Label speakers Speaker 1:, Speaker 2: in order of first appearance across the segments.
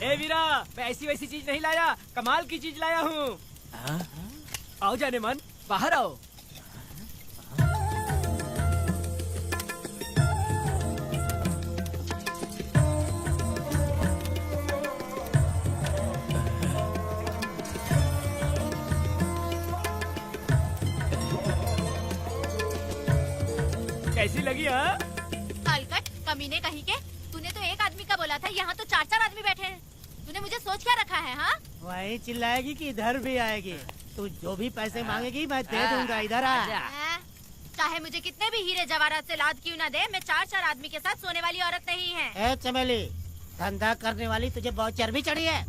Speaker 1: ए वीरा, मैं ऐसी वैसी चीज नहीं लाया, कमाल की चीज लाया हूँ। आओ जाने मन, बाहर आओ। कैसी लगी? हाँ
Speaker 2: अलकट कमीने कहीं के, तूने तो एक आदमी का बोला था, यहाँ तो चार चार आदमी बैठे हैं। तूने मुझे सोच क्या रखा है? हाँ
Speaker 3: वही चिल्लाएगी कि इधर भी आएगी। तू जो भी पैसे मांगेगी मैं दे दूंगा, इधर आ।
Speaker 2: चाहे मुझे कितने भी हीरे जवाहरात से लाद क्यों ना दे, मैं चार चार आदमी के साथ सोने वाली औरत नहीं है।
Speaker 3: ए चमेली, धंधा करने वाली तुझे बहुत चर्बी चढ़ी है।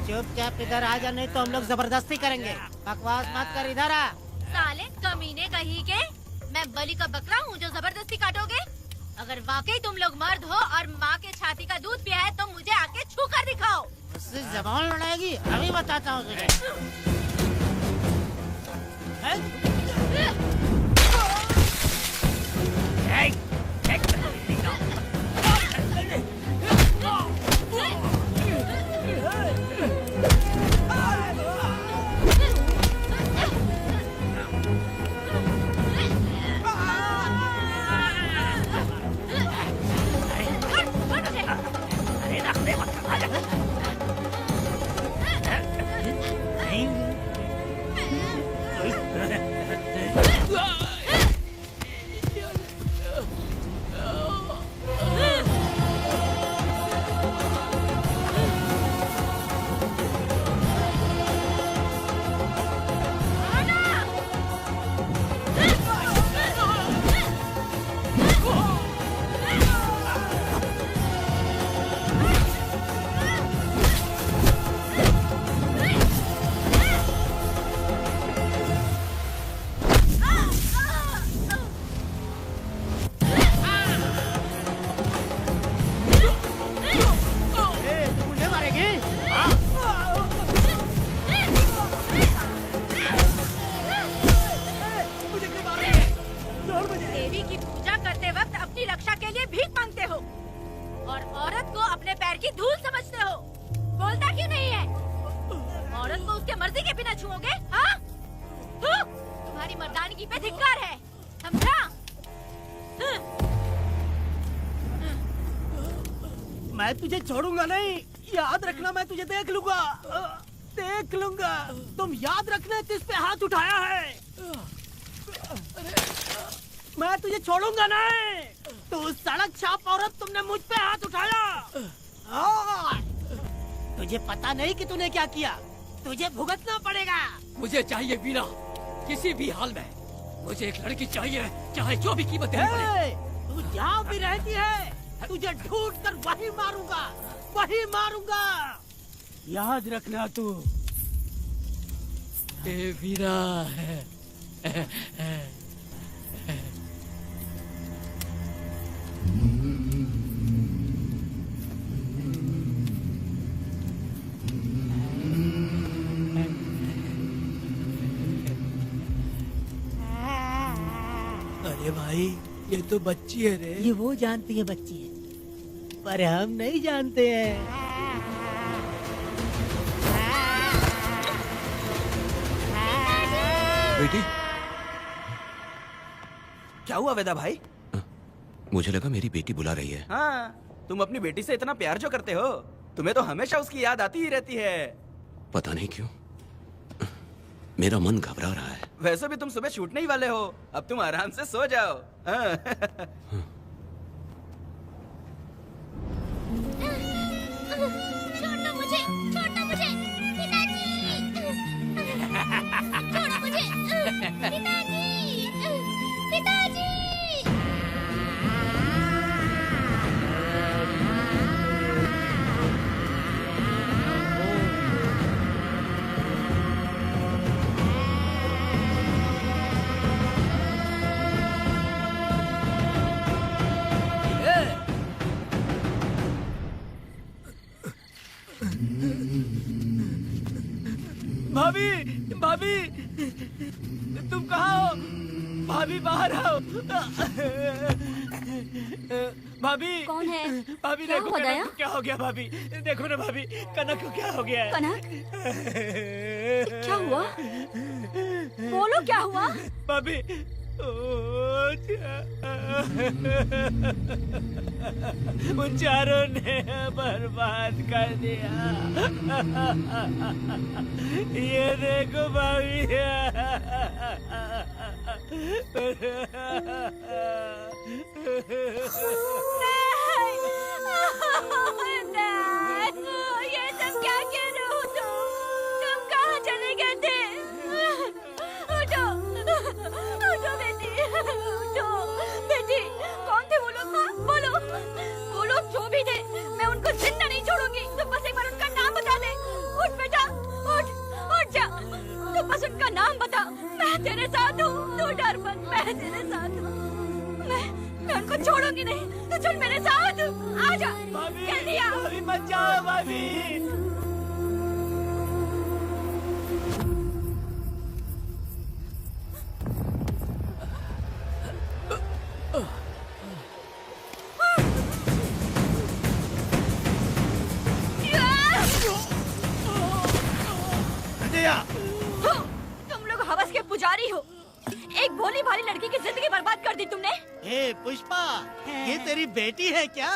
Speaker 3: चुपचाप इधर आ जा, नहीं तो हम लोग जबरदस्ती करेंगे। बकवास मत कर, इधर आ।
Speaker 2: साले कमीने कहीं के, मैं बलि का बकरा हूँ जो जबरदस्ती काटोगे? अगर वाकई तुम लोग मर्द हो और माँ के छाती का दूध पिया है तो मुझे आके छू कर दिखाओ।
Speaker 3: उससे जबान लड़ाएगी, अभी बताता हूँ तुझे।
Speaker 2: देवी की पूजा करते वक्त अपनी रक्षा के लिए भीख मांगते हो और औरत को अपने पैर की धूल समझते हो। बोलता क्यों नहीं है? औरत को उसके मर्जी के बिना छुओगे? हाँ? तुम्हारी मर्दानगी पे धिक्कार है, समझा?
Speaker 1: मैं तुझे छोड़ूंगा नहीं, याद रखना। मैं तुझे देख लूंगा, देख लूंगा। तुम याद रखना किस पे हाथ उठाया है। मैं तुझे छोड़ूंगा नहीं। तू सड़क छाप औरत, तुमने मुझ पे हाथ उठाया। तुझे पता नहीं कि तूने क्या किया, तुझे भुगतना पड़ेगा।
Speaker 4: मुझे चाहिए वीरा, किसी भी हाल में मुझे एक लड़की चाहिए, चाहे जो भी कीमत देनी पड़े।
Speaker 3: तू जहाँ भी रहती है तुझे ढूंढ कर वही मारूंगा, वही मारूंगा।
Speaker 1: याद रखना तू।
Speaker 4: ए वीरा
Speaker 1: अरे भाई, ये तो बच्ची है रे।
Speaker 3: ये वो जानती है बच्ची है, पर हम नहीं जानते हैं।
Speaker 5: बेटी,
Speaker 1: क्या हुआ वेदा भाई?
Speaker 5: मुझे लगा मेरी बेटी बुला रही है।
Speaker 1: हाँ, तुम अपनी बेटी से इतना प्यार जो करते हो, तुम्हें तो हमेशा उसकी याद आती ही रहती है।
Speaker 5: पता नहीं क्यों मेरा मन घबरा रहा है।
Speaker 1: वैसे भी तुम सुबह छूटने ही वाले हो, अब तुम आराम से सो जाओ। हाँ।
Speaker 2: छोड़ो मुझे, छोड़ो मुझे, पिताजी! छोड़ो मुझे, पिताजी! पिताजी!
Speaker 1: भाभी, भाभी, तुम कहाँ हो? भाभी बाहर आओ। भाभी
Speaker 2: कौन है?
Speaker 1: भाभी
Speaker 2: क्या
Speaker 1: देखो
Speaker 2: हुआ
Speaker 1: कनक
Speaker 2: दया?
Speaker 1: को क्या हो गया भाभी, देखो ना भाभी कनक को क्या हो गया है।
Speaker 2: कनक क्या हुआ? बोलो क्या हुआ?
Speaker 1: भाभी उन चारों ने बर्बाद कर दिया। ये देखो भाभी।
Speaker 2: ये सब क्या कह रहे हो तुम कहाँ चले गए थे? उठो उठो बेटी, उठो बेटी। कौन थे वो लोग? बोलो बोलो, जो भी थे मैं उनको जिंदा नहीं छोड़ूंगी। तुम बस एक बार उनका नाम बता दे। उठ बेटा, उठ उठ जा, तुम बस उनका नाम बता। मैं तेरे साथ हूँ, तू डर मत, मैं तेरे साथ हूँ। मैं उनको छोड़ूंगी नहीं, तू चल मेरे साथ, आजा जल्दी आ।
Speaker 1: भाभी मत जाओ भाभी।
Speaker 2: तुम लोग हवस के पुजारी हो। एक भोली भाली लड़की की जिंदगी बर्बाद कर दी तुमने।
Speaker 3: ए पुष्पा, ये तेरी बेटी है क्या?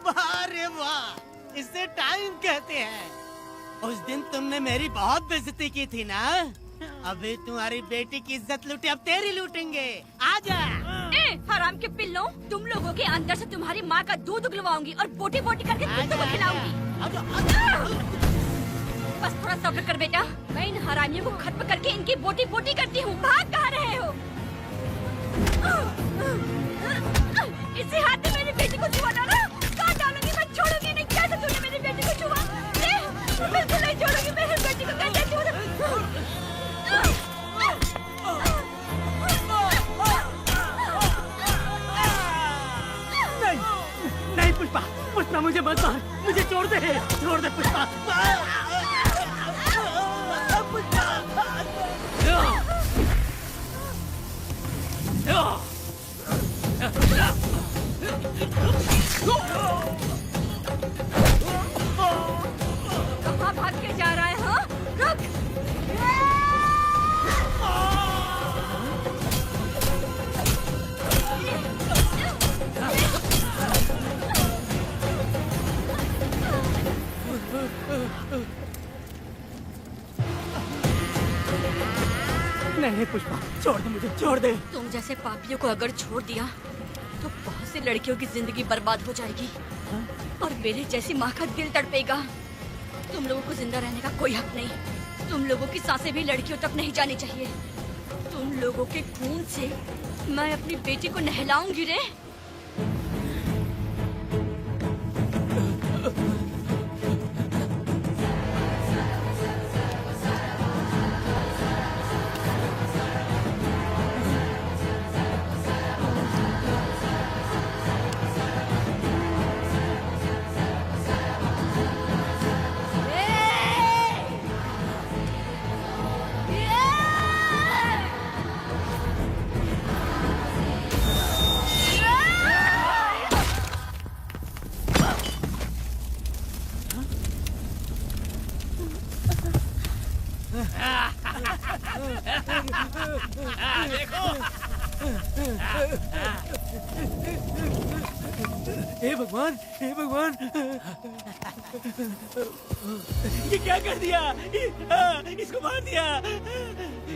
Speaker 3: वाह रे वाह, इसे टाइम कहते हैं। उस दिन तुमने मेरी बहुत बेइज्जती की थी ना, अभी तुम्हारी बेटी की इज्जत लूटी, अब तेरी लूटेंगे। आजा।
Speaker 2: हराम के पिल्लों, तुम लोगों के अंदर से तुम्हारी माँ का दूध उगलवाऊंगी और बोटी बोटी करके कुत्तों को खिलाऊंगी। बस थोड़ा सब्र कर बेटा, मैं इन हरामियों को खत्म करके इनकी बोटी बोटी करती हूँ। भाग कहाँ रहे हो? इसी हाथ में मेरी बेटी को छुआ डाला, कहाँ डालूंगी मैं, छोड़ूंगी नहीं। कैसे तूने मेरी बेटी को छुआ? बिल्कुल नहीं छोड़ूंगी मेरी बेटी को। कैसे छुआ?
Speaker 1: नहीं पुष्पा, पुष्पा मुझे मत मार, मुझे छोड़ दे पुष्पा।
Speaker 2: कहाँ भाग के जा रहा है? हाँ, रुक।
Speaker 1: नहीं पुष्पा, छोड़ दे मुझे, छोड़ दे।
Speaker 2: तुम जैसे पापियों को अगर छोड़ दिया तो बहुत सी लड़कियों की जिंदगी बर्बाद हो जाएगी और मेरे जैसी माँ का दिल तड़पेगा। तुम लोगों को जिंदा रहने का कोई हक नहीं। तुम लोगों की सांसें भी लड़कियों तक नहीं जानी चाहिए। तुम लोगों के खून से मैं अपनी बेटी को नहलाऊंगी रे।
Speaker 1: हे भगवान, हे भगवान, ये क्या कर दिया? इसको मार दिया।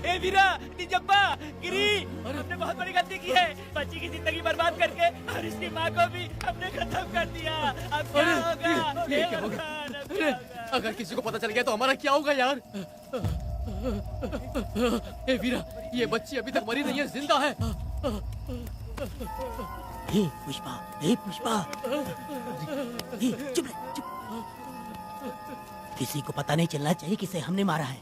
Speaker 1: ए वीरा, निजप्पा, गिरी, हमने बहुत बड़ी गलती की है। बच्ची की जिंदगी बर्बाद करके और इसकी माँ को भी हमने खत्म कर दिया। अब क्या होगा?
Speaker 4: ये क्या होगा? अगर किसी को पता चल गया तो हमारा क्या होगा यार? ए वीरा, ये बच्ची अभी तक मरी नहीं है, जिंदा है।
Speaker 3: हे पुष्पा, हे पुष्पा, हे चुप रह, चुप। किसी को पता नहीं चलना चाहिए किसे हमने मारा है।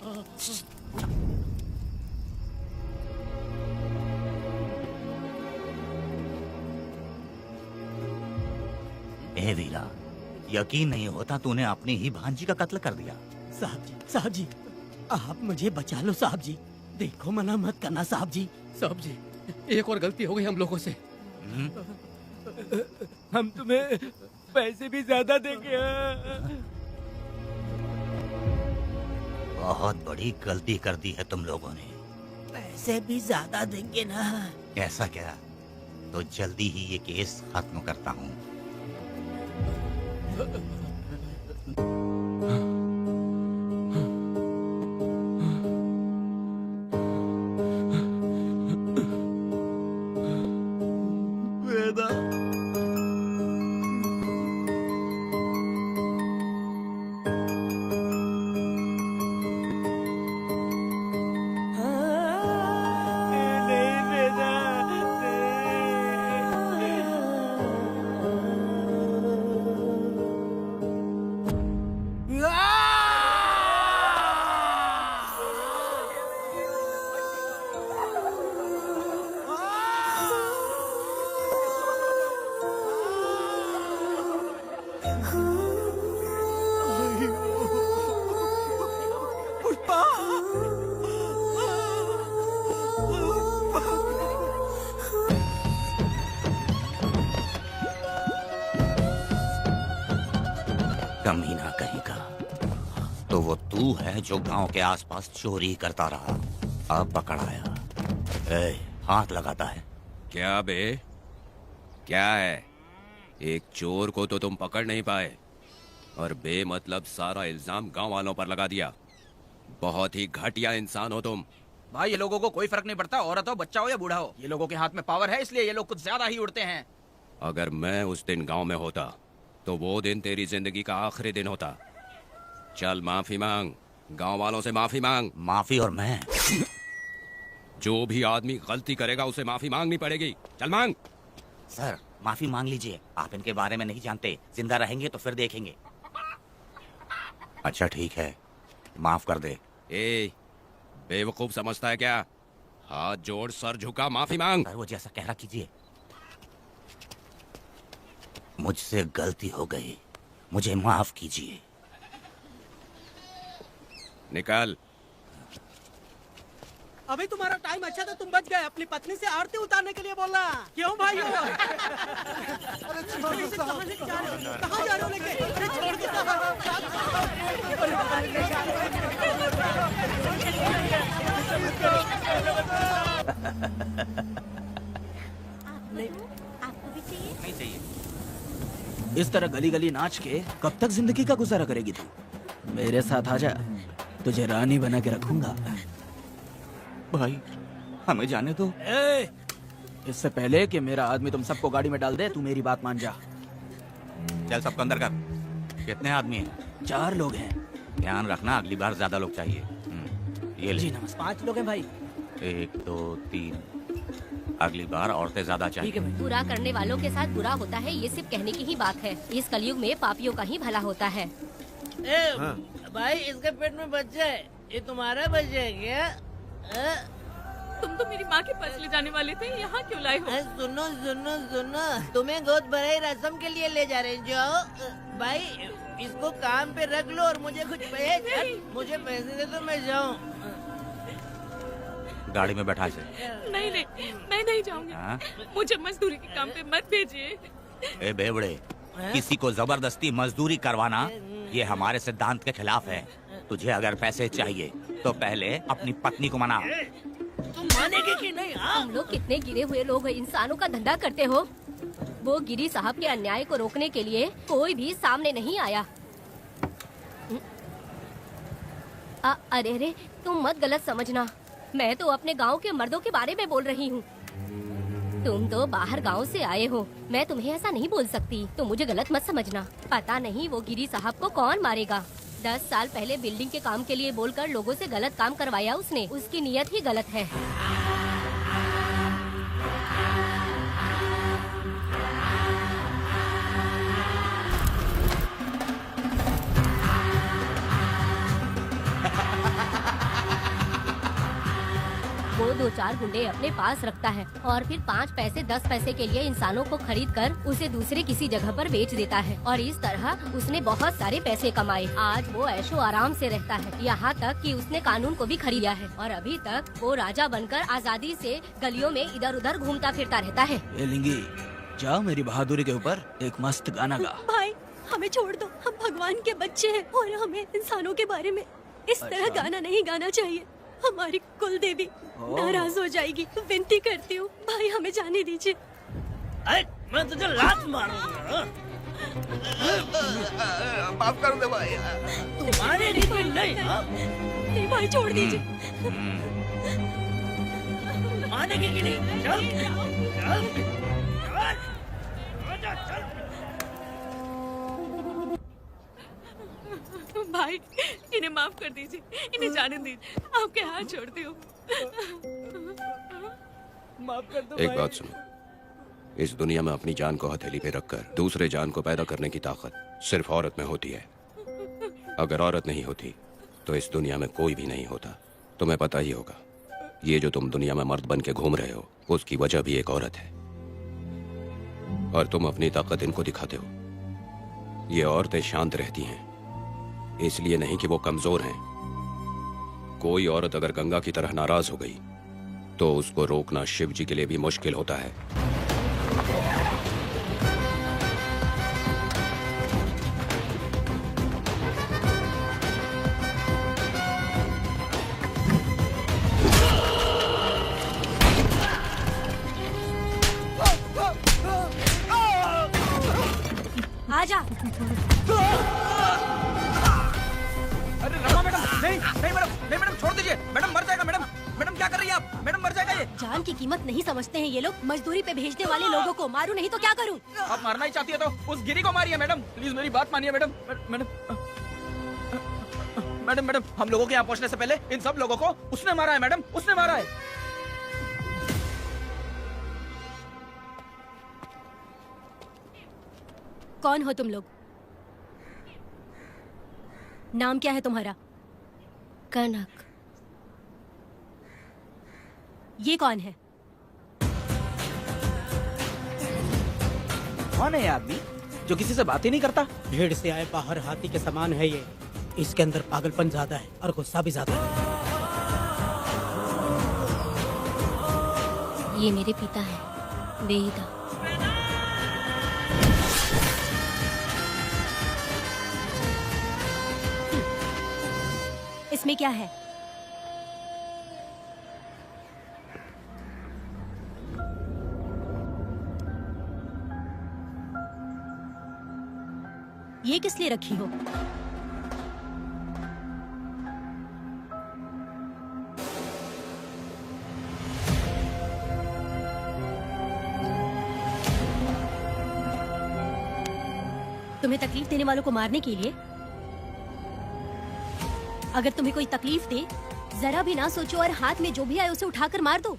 Speaker 6: ए वीरा, यकीन नहीं होता तूने अपनी ही भांजी का कत्ल कर दिया।
Speaker 3: साहब जी, आप मुझे बचा लो साहब जी। देखो मना मत करना साहब जी।
Speaker 4: साहब जी, एक और गलती हो गई हम लोगों से।
Speaker 1: हम तुम्हें पैसे भी ज्यादा देंगे।
Speaker 6: बहुत बड़ी गलती कर दी है तुम लोगों ने।
Speaker 3: पैसे भी ज्यादा देंगे ना।
Speaker 6: ऐसा क्या? तो जल्दी ही ये केस खत्म करता हूँ।
Speaker 1: नहीं बेटा,
Speaker 6: कमीना कहीं का। तो वो तू है जो गांव के आसपास चोरी करता रहा, अब पकड़ आया। ए, हाथ लगाता है।
Speaker 5: क्या बे? क्या है? एक चोर को तो तुम पकड़ नहीं पाए और बे मतलब सारा इल्जाम गांव वालों पर लगा दिया। बहुत ही घटिया इंसान हो तुम।
Speaker 7: भाई ये लोगों को कोई फर्क नहीं पड़ता, औरत हो, बच्चा हो या बूढ़ा हो। ये लोगों के हाथ में पावर है, इसलिए ये लोग कुछ ज्यादा ही उड़ते हैं।
Speaker 5: अगर मैं उस दिन गांव में होता तो वो दिन तेरी जिंदगी का आखिरी दिन होता। चल माफी मांग, गांव वालों से माफी मांग।
Speaker 6: माफी? और मैं?
Speaker 5: जो भी आदमी गलती करेगा उसे माफी मांगनी पड़ेगी। चल मांग।
Speaker 6: सर माफी मांग लीजिए, आप इनके बारे में नहीं जानते। जिंदा रहेंगे तो फिर देखेंगे। अच्छा ठीक है, माफ कर दे।
Speaker 5: ए, बेवकूफ समझता है क्या? हाथ जोड़, सर झुका, माफी मांग।
Speaker 6: सर वो जैसा कह रहा कीजिए। मुझसे गलती हो गई, मुझे माफ कीजिए।
Speaker 5: निकल।
Speaker 3: अभी तुम्हारा टाइम अच्छा था, तुम बच गए। अपनी पत्नी से आरती उतारने के लिए बोलना। क्यों भाई? अरे छोड़ दो, कहाँ लेके जा रहे हो? कहाँ जा रहे हो लेके? अरे छोड़
Speaker 2: आपको भी चाहिए?
Speaker 7: नहीं चाहिए। इस तरह गली गली नाच के कब तक जिंदगी का गुजारा करेगी तू? मेरे साथ आजा, तुझे रानी बना के रखूंगा।
Speaker 6: भाई हमें जाने दो।
Speaker 7: इससे पहले कि मेरा आदमी तुम सबको गाड़ी में डाल दे, तू मेरी बात मान जा।
Speaker 6: चल सबको अंदर कर। कितने आदमी हैं?
Speaker 7: 4 लोग हैं।
Speaker 6: ध्यान रखना, अगली बार ज्यादा लोग चाहिए। ये ले।
Speaker 7: जी नमस्ते।
Speaker 3: 5 लोग हैं भाई।
Speaker 6: 1 2 3। अगली बार औरतें ज्यादा चाहिए।
Speaker 2: बुरा करने वालों के साथ बुरा होता है, ये सिर्फ कहने की ही बात है। इस कलयुग में पापियों का ही भला होता है।
Speaker 3: भाई इसके पेट में बच्चा है, ये तुम्हारा बच्चा है क्या?
Speaker 8: तुम तो मेरी माँ के पास ले जाने वाले थे, यहाँ क्यों लाए हो?
Speaker 3: सुनो सुनो सुनो, तुम्हें गोद भराई रस्म के लिए ले जा रहे हैं। जाओ भाई, इसको काम पे रख लो और मुझे कुछ मुझे पैसे दे तो मैं जाऊँ।
Speaker 6: गाड़ी में बैठा से।
Speaker 8: नहीं नहीं, मैं नहीं जाऊंगी।
Speaker 6: हाँ?
Speaker 8: मुझे मजदूरी के काम पे मत भेजिए।
Speaker 6: ए बेवड़े, किसी को जबरदस्ती मजदूरी करवाना ये हमारे सिद्धांत के खिलाफ है। तुझे अगर पैसे चाहिए तो पहले अपनी पत्नी को मना।
Speaker 3: तुम मानेगी कि नहीं?
Speaker 2: तुम लोग कितने गिरे हुए लोग इंसानों का धंधा करते हो। वो गिरी साहब के अन्याय को रोकने के लिए कोई भी सामने नहीं आया। अरे अरे, तुम मत गलत समझना, मैं तो अपने गांव के मर्दों के बारे में बोल रही हूँ। तुम तो बाहर गांव से आए हो, मैं तुम्हें ऐसा नहीं बोल सकती, तो मुझे गलत मत समझना। पता नहीं वो गिरी साहब को कौन मारेगा। 10 साल पहले बिल्डिंग के काम के लिए बोलकर लोगों से गलत काम करवाया उसने। उसकी नीयत ही गलत है। वो 2-4 गुंडे अपने पास रखता है और फिर 5 पैसे 10 पैसे के लिए इंसानों को खरीद कर उसे दूसरे किसी जगह पर बेच देता है। और इस तरह उसने बहुत सारे पैसे कमाए। आज वो ऐशो आराम से रहता है, यहाँ तक कि उसने कानून को भी खरीदा है। और अभी तक वो राजा बनकर आजादी से गलियों में इधर उधर घूमता फिरता रहता है।
Speaker 7: ए लिंगी, जाओ मेरी बहादुरी के ऊपर एक मस्त गाना गा।
Speaker 9: भाई हमें छोड़ दो, हम भगवान के बच्चे हैं और हमें इंसानों के बारे में इस तरह गाना नहीं गाना चाहिए। हमारी कुल देवी नाराज हो जाएगी। विनती करती हूँ भाई, हमें जाने दीजिए।
Speaker 1: अरे मैं तुझे लात मारूंगा।
Speaker 6: माफ कर दे भाई।
Speaker 1: तुम्हारे लिए नहीं, हाँ?
Speaker 9: नहीं भाई छोड़ दीजिए।
Speaker 1: मानेंगे कि नहीं? चल चल चल।
Speaker 8: भाई इन्हें माफ कर दीजिए, इन्हें जाने दीजिए, आपके हाथ छोड़ती हूँ।
Speaker 1: माफ कर दो
Speaker 5: एक
Speaker 1: भाई।
Speaker 5: बात सुनो, इस दुनिया में अपनी जान को हथेली पे रखकर दूसरे जान को पैदा करने की ताकत सिर्फ औरत में होती है। अगर औरत नहीं होती तो इस दुनिया में कोई भी नहीं होता। तुम्हें पता ही होगा, ये जो तुम दुनिया में मर्द बन के घूम रहे हो उसकी वजह भी एक औरत है, और तुम अपनी ताकत इनको दिखाते हो। ये औरतें शांत रहती हैं इसलिए नहीं कि वो कमजोर हैं। कोई औरत अगर गंगा की तरह नाराज हो गई तो उसको रोकना शिव जी के लिए भी मुश्किल होता है।
Speaker 9: आजा।
Speaker 7: अरे रमा मैडम, नहीं नहीं मैडम, नहीं मैडम, छोड़ दीजिए मैडम, मर जाएगा मैडम। मैडम क्या कर रही है आप? मैडम मर जाएगा ये।
Speaker 9: जान की कीमत नहीं समझते हैं ये लोग। मजदूरी पे भेजने वाले लोगों को मारू नहीं तो क्या करूं?
Speaker 7: आप मारना ही चाहती है तो उस गिरी को मारिए मैडम, प्लीज मेरी बात मानिए मैडम। मैडम मैडम मैडम, हम लोगों के यहाँ पहुँचने से पहले इन सब लोगों को उसने मारा है मैडम, उसने मारा है।
Speaker 9: कौन हो तुम लोग? नाम क्या है तुम्हारा? कनक। ये कौन है?
Speaker 7: कौन है ये आदमी जो किसी से बात ही नहीं करता?
Speaker 3: भीड़ से आए बाहर हाथी के समान है ये। इसके अंदर पागलपन ज्यादा है और गुस्सा भी ज्यादा है।
Speaker 9: ये मेरे पिता है, वेदा। इसमें क्या है? ये किस लिए रखी हो? तुम्हें तकलीफ देने वालों को मारने के लिए? अगर तुम्हें कोई तकलीफ दे, जरा भी ना सोचो और हाथ में जो भी आए उसे उठाकर मार दो।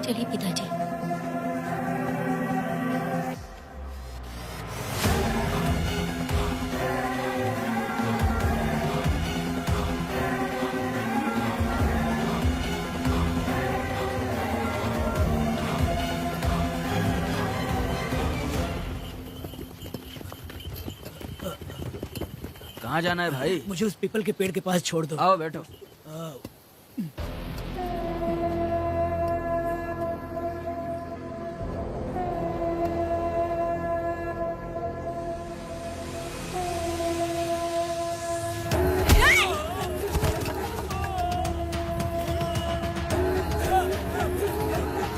Speaker 9: चलिए पिताजी।
Speaker 7: कहाँ जाना है भाई?
Speaker 3: मुझे उस पीपल के पेड़ के पास छोड़ दो।
Speaker 7: आओ बैठो।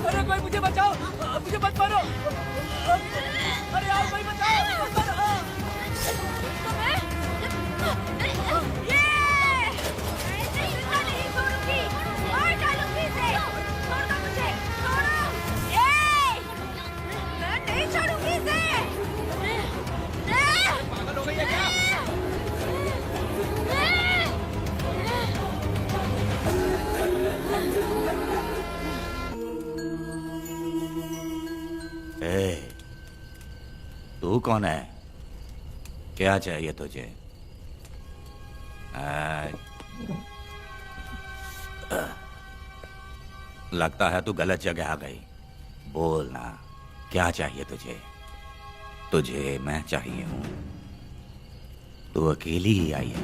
Speaker 1: अरे कोई मुझे बचाओ, मुझे मत मारो। अरे यार कोई बचाओ, मत मारो।
Speaker 7: पागल हो गई है क्या?
Speaker 6: ए, तू कौन है? क्या चाहिए तुझे? लगता है तू गलत जगह आ गई। बोल ना, क्या चाहिए तुझे? तुझे मैं चाहिए हूँ। तू अकेली ही आई है?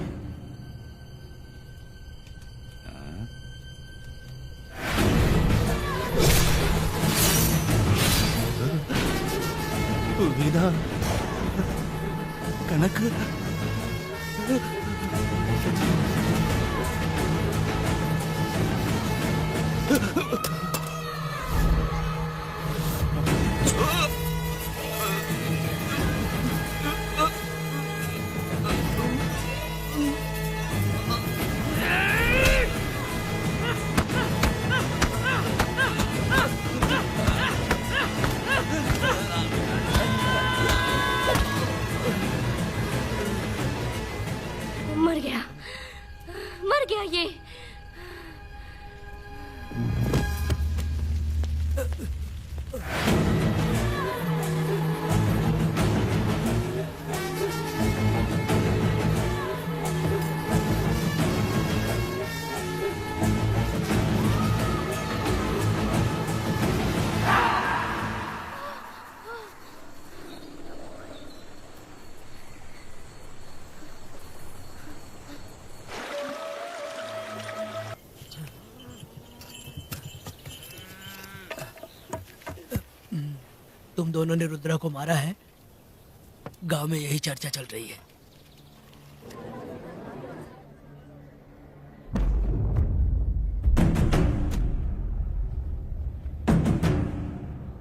Speaker 3: वीणा, कनक,
Speaker 9: मर गया ये।
Speaker 4: तुम दोनों ने रुद्रा को मारा है, गांव में यही चर्चा चल रही है।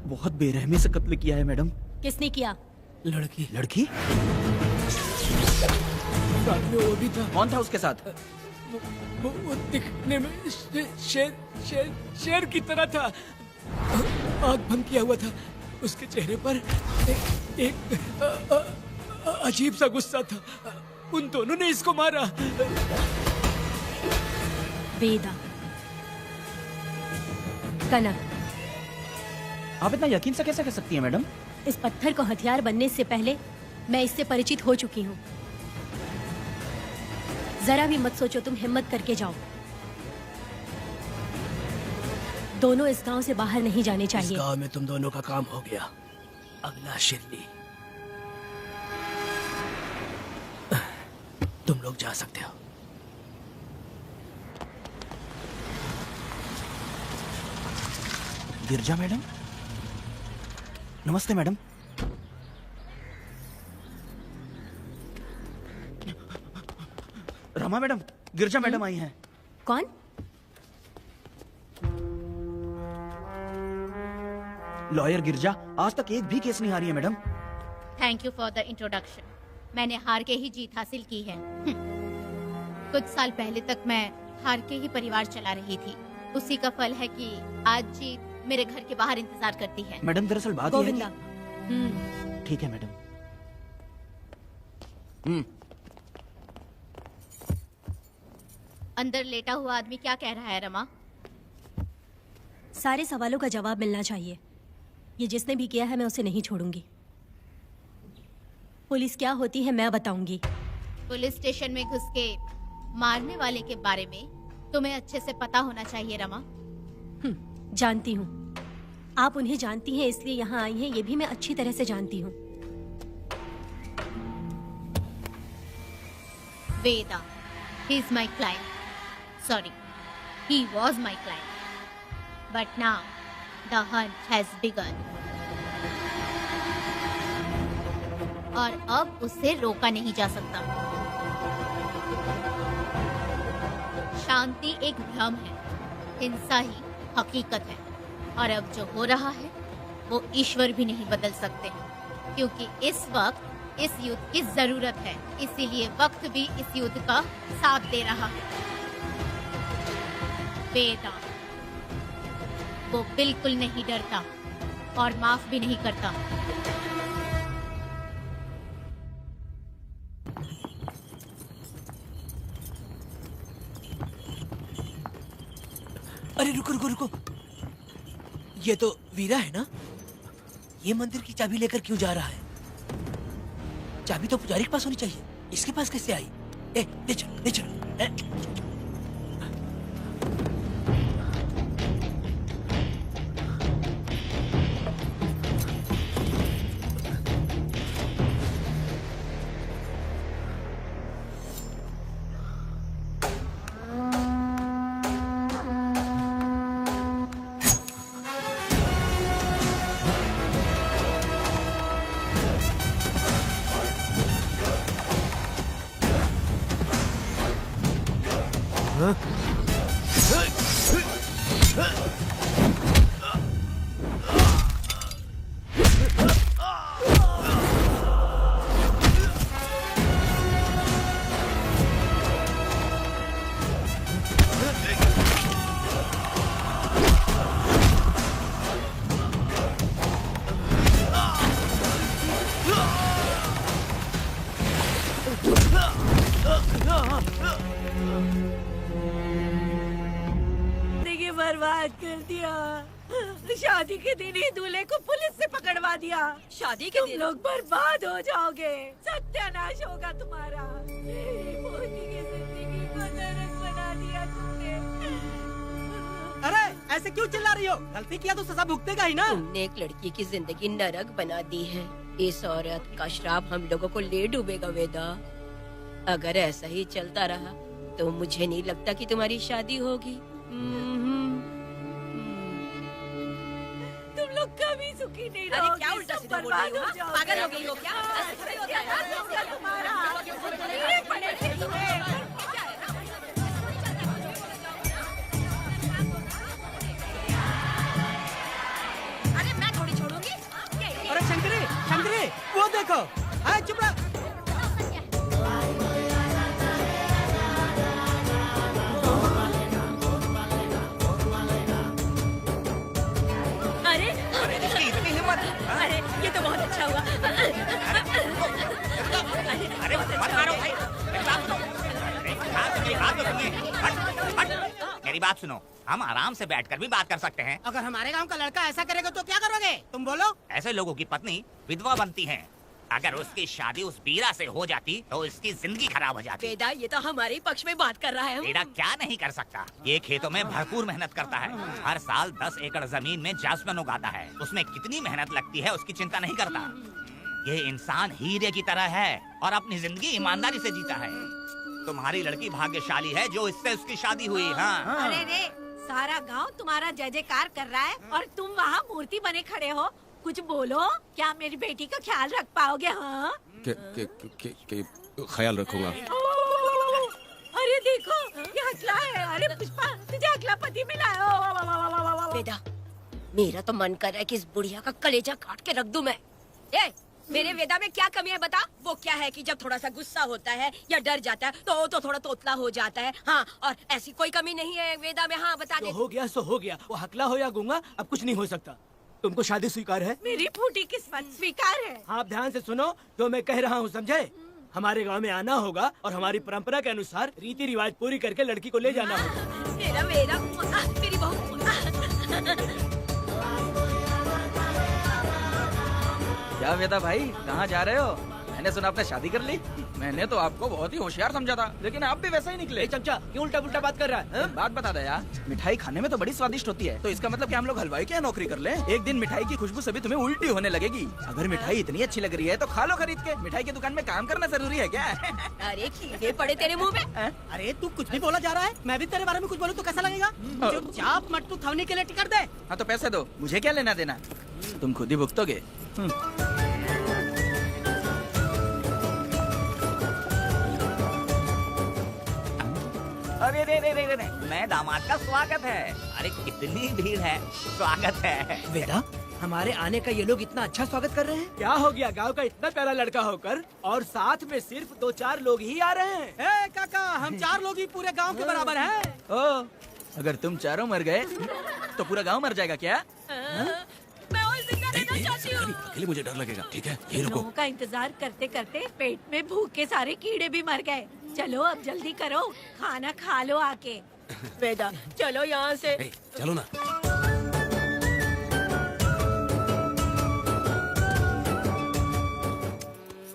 Speaker 7: बहुत बेरहमी से कत्ल किया है मैडम।
Speaker 9: किसने किया?
Speaker 4: लड़की।
Speaker 7: लड़की?
Speaker 4: साथ में वो भी था।
Speaker 7: कौन था उसके साथ?
Speaker 4: वो दिखने में शेर की तरह था। आग बंद किया हुआ था। उसके चेहरे पर एक अजीब सा गुस्सा था। उन दोनों ने इसको मारा।
Speaker 9: वेदा, कनक,
Speaker 7: आप इतना यकीन से कैसे कह सकती हैं मैडम?
Speaker 9: इस पत्थर को हथियार बनने से पहले मैं इससे परिचित हो चुकी हूँ। जरा भी मत सोचो, तुम हिम्मत करके जाओ। दोनों इस गांव से बाहर नहीं जाने चाहिए।
Speaker 4: इस गांव में तुम दोनों का काम हो गया। अगला शिरली। तुम लोग जा सकते हो।
Speaker 7: गिरजा मैडम, नमस्ते मैडम। रमा मैडम, गिरजा मैडम आई हैं।
Speaker 9: कौन?
Speaker 7: लॉयर गिरजा आज तक एक भी केस नहीं हारी है madam.
Speaker 2: Thank you for the introduction. मैंने हार के ही जीत हासिल की है। कुछ साल पहले तक मैं हार के ही परिवार चला रही थी। उसी का फल है कि आज जीत मेरे घर के बाहर इंतजार करती है।
Speaker 7: मैडम दरअसल बात यह है
Speaker 9: गोविंदा।
Speaker 7: कि... ठीक है मैडम।
Speaker 2: अंदर लेटा हुआ आदमी क्या कह रहा है रमा?
Speaker 9: सारे सवालों का जवाब मिलना चाहिए। ये जिसने भी किया है मैं उसे नहीं छोड़ूंगी। पुलिस क्या होती है मैं बताऊंगी।
Speaker 2: पुलिस स्टेशन में घुस के मारने वाले के बारे में तुम्हें अच्छे से पता होना चाहिए रमा।
Speaker 9: जानती हूँ। आप उन्हें जानती हैं इसलिए यहाँ आई हैं, ये भी मैं अच्छी तरह से जानती हूँ।
Speaker 2: वेदा, he is my client. Sorry, he was my client. But now, the hunt has begun. और अब उसे रोका नहीं जा सकता। शांति एक भ्रम है, हिंसा ही हकीकत है। और अब जो हो रहा है वो ईश्वर भी नहीं बदल सकते, क्योंकि इस वक्त इस युद्ध की जरूरत है। इसीलिए वक्त भी इस युद्ध का साथ दे रहा है। वेदा, वो बिल्कुल नहीं डरता और माफ भी नहीं करता।
Speaker 4: अरे रुको रुको रुको, ये तो वीरा है ना? ये मंदिर की चाबी लेकर क्यों जा रहा है? चाबी तो पुजारी के पास होनी चाहिए, इसके पास कैसे आई? ले चलो ले चलो।
Speaker 2: जिंदगी बर्बाद कर दिया। शादी के दिन ही दूल्हे को पुलिस से पकड़वा दिया। शादी के दिन लोग बर्बाद हो जाओगे, सत्यानाश होगा तुम्हारा। मेरी पोती की जिंदगी को नरक बना दिया तुमने।
Speaker 3: अरे ऐसे क्यों चिल्ला रही हो? गलती किया तो सजा भुगतेगा ही ना।
Speaker 2: तुमने एक लड़की की जिंदगी नरक बना दी है। इस औरत का श्राप हम लोगों को ले डूबेगा वेदा। अगर ऐसा ही चलता रहा तो मुझे नहीं लगता कि तुम्हारी शादी होगी। तुम लोग कभी सुखी नहीं रहोगे। क्या उल्टा सीधा बोल रही हो? पागल हो गई हो क्या? तुम्हारा अरे मैं थोड़ी छोड़ूंगी।
Speaker 3: अरे शंकरी, शंकरी, वो देखो। हाँ, चुप रह।
Speaker 2: अरे ये तो बहुत अच्छा हुआ।
Speaker 6: अरे मत मारो भाई, मेरी बात सुनो। हम आराम से बैठकर भी बात कर सकते हैं।
Speaker 3: अगर हमारे गांव का लड़का ऐसा करेगा तो क्या करोगे? तुम बोलो।
Speaker 6: ऐसे लोगों की पत्नी विधवा बनती है। अगर उसकी शादी उस बीरा से हो जाती तो उसकी जिंदगी खराब हो जाती।
Speaker 2: वेदा ये तो हमारे ही पक्ष में बात कर रहा है।
Speaker 6: बेटा क्या नहीं कर सकता? ये खेतों में भरपूर मेहनत करता है। हर साल 10 एकड़ जमीन में जासमन उगाता है। उसमें कितनी मेहनत लगती है उसकी चिंता नहीं करता। ये इंसान हीरे की तरह है और अपनी जिंदगी ईमानदारी से जीता है। तुम्हारी लड़की भाग्यशाली है जो इससे उसकी शादी हुई। हाँ।
Speaker 2: अरे रे, सारा गांव तुम्हारा जय जयकार कर रहा है और तुम वहाँ मूर्ति बने खड़े हो। कुछ बोलो, क्या मेरी बेटी का ख्याल रख पाओगे? हाँ,
Speaker 5: ख्याल रखूंगा।
Speaker 2: अरे देखो ये हकला है। अरे पुष्पा, तुझे हकला पति मिला है। बेटा मेरा तो मन कर रहा है कि इस बुढ़िया का कलेजा काट के रख दूं मैं। मेरे वेदा में क्या कमी है बता? वो क्या है कि जब थोड़ा सा गुस्सा होता है या डर जाता है तो थोड़ा तोतला हो जाता है। हाँ, और ऐसी कोई कमी नहीं है वेदा में। हाँ बता दे।
Speaker 4: हो गया सो हो गया। वो हकला हो या गूंगा, अब कुछ नहीं हो सकता। तुमको शादी स्वीकार है?
Speaker 2: मेरी फूटी किस्मत स्वीकार है।
Speaker 4: आप ध्यान से सुनो जो मैं कह रहा हूँ, समझे? हमारे गांव में आना होगा और हमारी परंपरा के अनुसार रीति रिवाज पूरी करके लड़की को ले जाना होगा।
Speaker 2: मेरी बहू।
Speaker 7: क्या वेदा भाई, कहाँ जा रहे हो? मैंने सुना आपने शादी कर ली। मैंने तो आपको बहुत ही होशियार समझा था, लेकिन आप भी वैसा ही निकले।
Speaker 4: चमचा क्यों उल्टा पुल्टा बात कर रहा है?
Speaker 7: बात बता दे यार, मिठाई खाने में तो बड़ी स्वादिष्ट होती है, तो इसका मतलब कि हम लोग हलवाई की नौकरी कर लें? एक दिन मिठाई की खुशबू से भी तुम्हें उल्टी होने लगेगी। अगर मिठाई इतनी अच्छी लग रही है तो खा लो खरीद के। मिठाई की दुकान में काम करना जरूरी है क्या?
Speaker 2: अरे कीड़े पड़े तेरे मुँह में।
Speaker 3: अरे तू कुछ भी बोला जा रहा है। मैं भी तेरे बारे में कुछ बोलूं तो कैसा लगेगा? चुपचाप मट्टू थवनी के लिए टिकट दे।
Speaker 7: हाँ तो पैसे दो, मुझे क्या लेना देना, तुम खुद ही भुगतोगे।
Speaker 6: अरे रे, मैं दामाद का स्वागत है। अरे कितनी भीड़ है, स्वागत है।
Speaker 4: वेदा, हमारे आने का ये लोग इतना अच्छा स्वागत कर रहे हैं। क्या हो गया? गांव का इतना प्यारा लड़का होकर और साथ में सिर्फ 2-4 लोग ही आ रहे हैं।
Speaker 3: काका, हम 4 लोग ही पूरे गांव के बराबर हैं।
Speaker 7: ओ, अगर तुम चारों मर गए तो पूरा गांव मर जाएगा क्या?
Speaker 2: मैं और जिंदा रहना चाहती हूँ।
Speaker 5: अकेले मुझे डर लगेगा। ठीक है, ये रुको।
Speaker 2: लोगों का इंतजार करते करते पेट में भूख के सारे कीड़े भी मर गए। चलो अब जल्दी करो, खाना खा लो आके। वेदा चलो यहाँ से।
Speaker 5: चलो ना।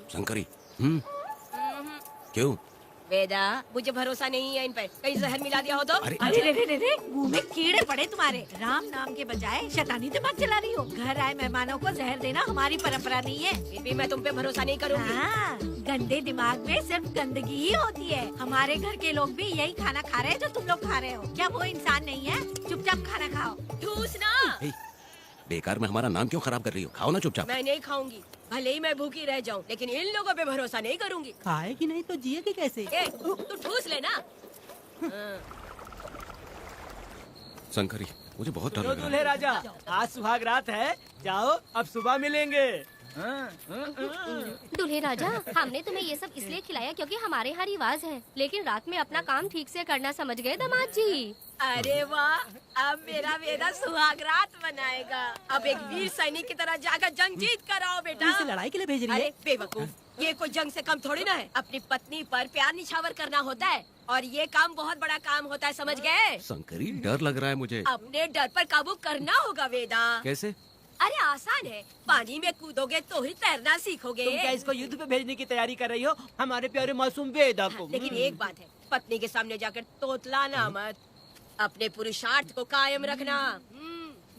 Speaker 5: शंकरी, क्यों?
Speaker 2: वेदा मुझे भरोसा नहीं है इन पर, कहीं जहर मिला दिया हो तो।
Speaker 5: अरे
Speaker 2: रे मुंह में कीड़े पड़े तुम्हारे। राम नाम के बजाय शैतानी दिमाग चला रही हो। घर आए मेहमानों को जहर देना हमारी परंपरा नहीं है। फिर भी मैं तुम पे भरोसा नहीं करूँगी। हाँ, गंदे दिमाग में सिर्फ गंदगी ही होती है। हमारे घर के लोग भी यही खाना खा रहे हैं जो तुम लोग खा रहे हो। क्या वो इंसान नहीं है? चुपचाप खाना खाओ। ठूस ना।
Speaker 5: बेकार में हमारा नाम क्यों खराब कर रही हो? खाओ ना चुपचाप।
Speaker 2: मैं नहीं खाऊंगी, भले ही मैं भूखी रह जाऊं, लेकिन इन लोगों पे भरोसा नहीं करूंगी।
Speaker 3: खाएगी नहीं तो जिएगी कैसे?
Speaker 2: तू ठूस लेना।
Speaker 5: शंकरी, मुझे बहुत डर
Speaker 1: लो
Speaker 5: लग रहा
Speaker 1: दूल्हे
Speaker 5: है।
Speaker 1: राजा, आज सुहाग रात है, जाओ अब सुबह मिलेंगे।
Speaker 9: दूल्हे राजा, हमने तुम्हें ये सब इसलिए खिलाया क्योंकि हमारे यहाँ रिवाज है, लेकिन रात में अपना काम ठीक से करना समझ गए दामाद जी।
Speaker 2: अरे वाह, अब मेरा वेदा सुहाग रात मनाएगा। अब एक वीर सैनिक की तरह जाकर जंग जीत कर आओ बेटा।
Speaker 4: इसे लड़ाई के लिए भेज रही
Speaker 2: अरे
Speaker 4: है?
Speaker 2: बेवकूफ, ये कोई जंग से कम थोड़ी ना है। अपनी पत्नी पर प्यार निछावर करना होता है और ये काम बहुत बड़ा काम होता है, समझ गए?
Speaker 5: शंकरी, डर लग रहा है मुझे।
Speaker 2: अपने डर पर काबू करना होगा वेदा।
Speaker 5: कैसे?
Speaker 2: अरे आसान है, पानी में कूदोगे तो ही तैरना सीखोगे।
Speaker 1: तुम क्या इसको युद्ध पे भेजने की तैयारी कर रही हो, हमारे प्यारे मासूम वेदा को?
Speaker 2: लेकिन एक बात है, पत्नी के सामने जाकर तोतलाना मत। अपने पुरुषार्थ को कायम रखना।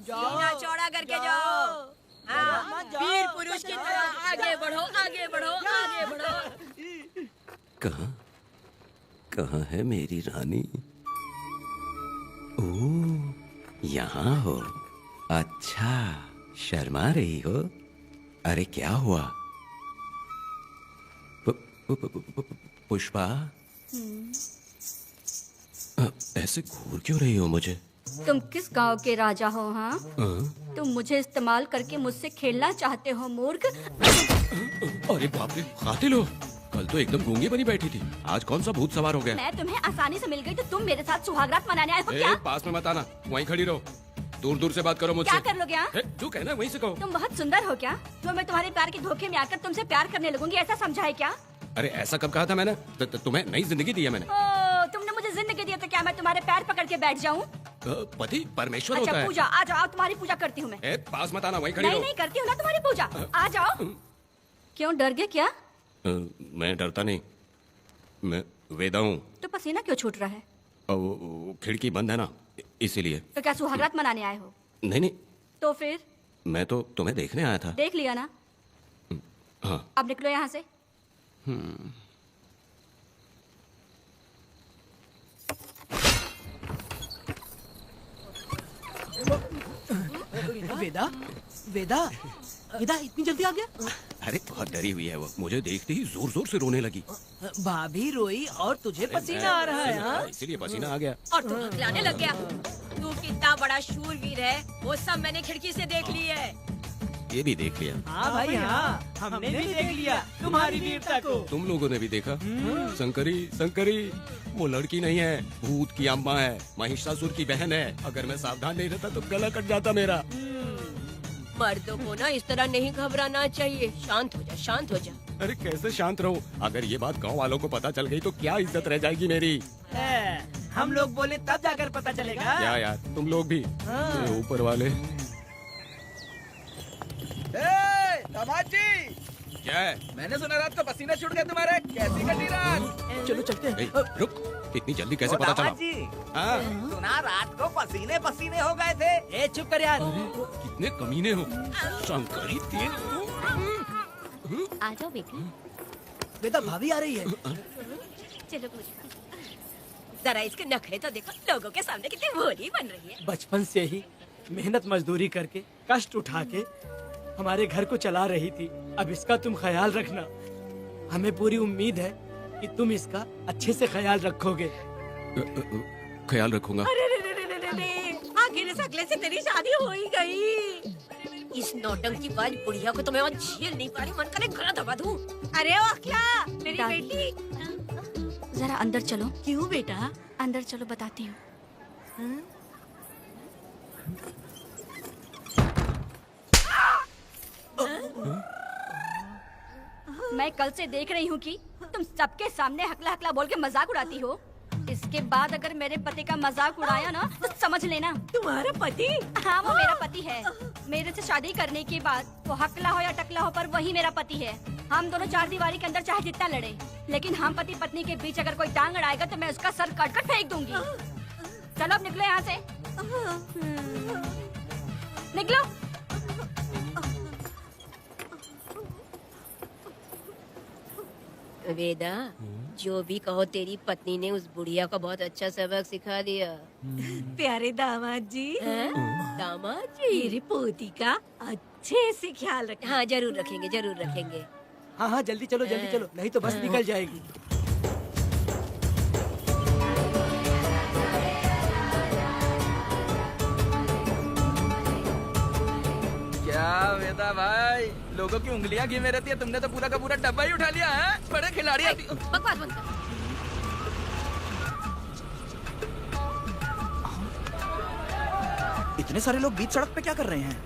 Speaker 2: सीना चौड़ा करके जाओ। हाँ, वीर पुरुष की तरह आगे बढ़ो, आगे बढ़ो, आगे बढ़ो।
Speaker 5: कहाँ कहाँ है मेरी रानी? ओह, यहाँ हो। अच्छा, शर्मा रही हो? अरे क्या हुआ? पुष्पा, ऐसे घूर क्यों रही हो मुझे?
Speaker 9: तुम किस गांव के राजा हो? हाँ,
Speaker 5: हाँ?
Speaker 9: तुम मुझे इस्तेमाल करके मुझसे खेलना चाहते हो मूर्ख।
Speaker 5: अरे बाप रे, कातिल हो। कल तो एकदम गूंगी बनी बैठी थी, आज कौन सा भूत सवार हो गया?
Speaker 9: मैं तुम्हें आसानी से मिल गई तो तुम मेरे साथ सुहागरात मनाने आए हो क्या?
Speaker 5: पास में मत आना, वहीं खड़ी रहो। दूर दूर से बात करो मुझसे।
Speaker 9: क्या कर लोगे? हाँ?
Speaker 5: जो कहना है वहीं से कहो।
Speaker 9: तुम बहुत सुंदर हो क्या, जो मैं तुम्हारे प्यार के धोखे में आकर तुमसे प्यार करने लगूंगी, ऐसा समझा है क्या?
Speaker 5: अरे ऐसा कब कहा था मैंने? तुम्हें नई जिंदगी दी है मैंने।
Speaker 9: ओ, तुमने मुझे जिंदगी दी है तो क्या मैं तुम्हारे पैर पकड़ के बैठ जाऊँ?
Speaker 5: पति परमेश्वर
Speaker 9: अच्छा
Speaker 5: होता है।
Speaker 9: पूजा, आ जाओ, तुम्हारी पूजा करती हूँ मैं।
Speaker 5: पास मत आना, वहीं खड़ी रहो।
Speaker 9: नहीं करती हूँ ना तुम्हारी पूजा, आ जाओ। क्यों डर गए क्या?
Speaker 5: मैं डरता नहीं, मैं वेदा हूँ।
Speaker 9: तो पसीना क्यों छूट रहा है?
Speaker 5: खिड़की बंद है ना, इसीलिए।
Speaker 9: तो क्या सुहागरात मनाने आए हो?
Speaker 5: नहीं,
Speaker 9: तो फिर?
Speaker 5: मैं तो तुम्हें देखने आया था।
Speaker 9: देख लिया ना?
Speaker 5: हाँ।
Speaker 9: अब निकलो यहाँ से।
Speaker 4: वेदा, वेदा, वेदा इतनी जल्दी आ गया?
Speaker 5: अरे बहुत डरी हुई है वो, मुझे देखते ही जोर जोर से रोने लगी।
Speaker 4: भाभी रोई और तुझे पसीना आ रहा है? हाँ?
Speaker 5: इसीलिए पसीना आ गया।
Speaker 2: और तू हकलाने लग गया। तू कितना बड़ा शूरवीर है, वो सब मैंने खिड़की से देख ली है।
Speaker 5: ये भी देख लिया।
Speaker 1: हाँ भाई हाँ, हमने भी देख लिया तुम्हारी वीरता को।
Speaker 5: तुम लोगों ने भी देखा? शंकरी, शंकरी, वो लड़की नहीं है, भूत की अम्मा है, महिषासुर की बहन है। अगर मैं सावधान नहीं रहता तो गला कट जाता मेरा।
Speaker 2: मर्दों को ना इस तरह नहीं घबराना चाहिए। शांत हो जा, शांत हो जा।
Speaker 5: अरे कैसे शांत रहूं? अगर ये बात गांव वालों को पता चल गई तो क्या इज्जत रह जाएगी मेरी?
Speaker 1: हम लोग बोले तब जाकर पता चलेगा।
Speaker 5: क्या यार, तुम लोग भी? ये ऊपर वाले
Speaker 7: दामाद जी,
Speaker 5: क्या है?
Speaker 7: मैंने सुना रात को पसीना छूट गया तुम्हारे, कैसी कटी रात?
Speaker 4: चलो चलते हैं।
Speaker 5: रुक, इतनी जल्दी कैसे पता चला? हाँ?
Speaker 6: सुना रात को पसीने पसीने हो गए थे।
Speaker 1: ए चुप कर यार।
Speaker 5: कितने कमीने हो शंकरी, तेल।
Speaker 9: आ जाओ बेटी।
Speaker 4: वेदा भाभी आ रही है।
Speaker 2: चलो पूजा। जरा इसके नखरे तो देखो, लोगों के सामने कितनी भोली बन रही है।
Speaker 1: बचपन से ही मेहनत मजदूरी करके, कष्ट उठा के हमारे घर को चला रही थी। अब इसका तुम ख्याल रखना। हमें पूरी उम्मीद है कि तुम इसका अच्छे से ख्याल रखोगे।
Speaker 5: ख्याल रखूंगा।
Speaker 2: आखिर इस अगले से तेरी शादी हो ही गई। इस नौटंकीबाज बुढ़िया को तो मैं और झेल नहीं पा रही, मन करे गला दबा दूं। अरे ओ अखिला, मेरी बेटी।
Speaker 9: जरा अंदर चलो।
Speaker 2: क्यों बेटा?
Speaker 9: अंदर चलो, बताती हूँ। मैं कल से देख रही हूँ कि तुम सबके सामने हकला हकला बोल के मजाक उड़ाती हो। इसके बाद अगर मेरे पति का मजाक उड़ाया ना तो समझ लेना।
Speaker 2: तुम्हारा पति?
Speaker 9: हाँ, वो मेरा पति है। मेरे से शादी करने के बाद वो हकला हो या टकला हो, पर वही मेरा पति है। हम दोनों चार दीवारी के अंदर चाहे जितना लड़े, लेकिन हम पति पत्नी के बीच अगर कोई टांग अड़ाएगा तो मैं उसका सर काट कर फेंक दूंगी। चलो अब निकलो यहाँ से। निकलो।
Speaker 2: वेदा, जो भी कहो, तेरी पत्नी ने उस बुढ़िया को बहुत अच्छा सबक सिखा दिया। प्यारे दामाद जी। दामाद जी, मेरी पोती का अच्छे से ख्याल रखें। हाँ जरूर रखेंगे, जरूर रखेंगे।
Speaker 1: हाँ हाँ जल्दी चलो, जल्दी चलो, नहीं तो बस निकल जाएगी।
Speaker 7: लोगों की उंगलियां घी में रहती है, तुमने तो पूरा का पूरा डब्बा ही उठा लिया है। बड़े खिलाड़ी
Speaker 2: ए, बकवास बंद कर।
Speaker 7: इतने सारे लोग बीच सड़क पे क्या कर रहे हैं?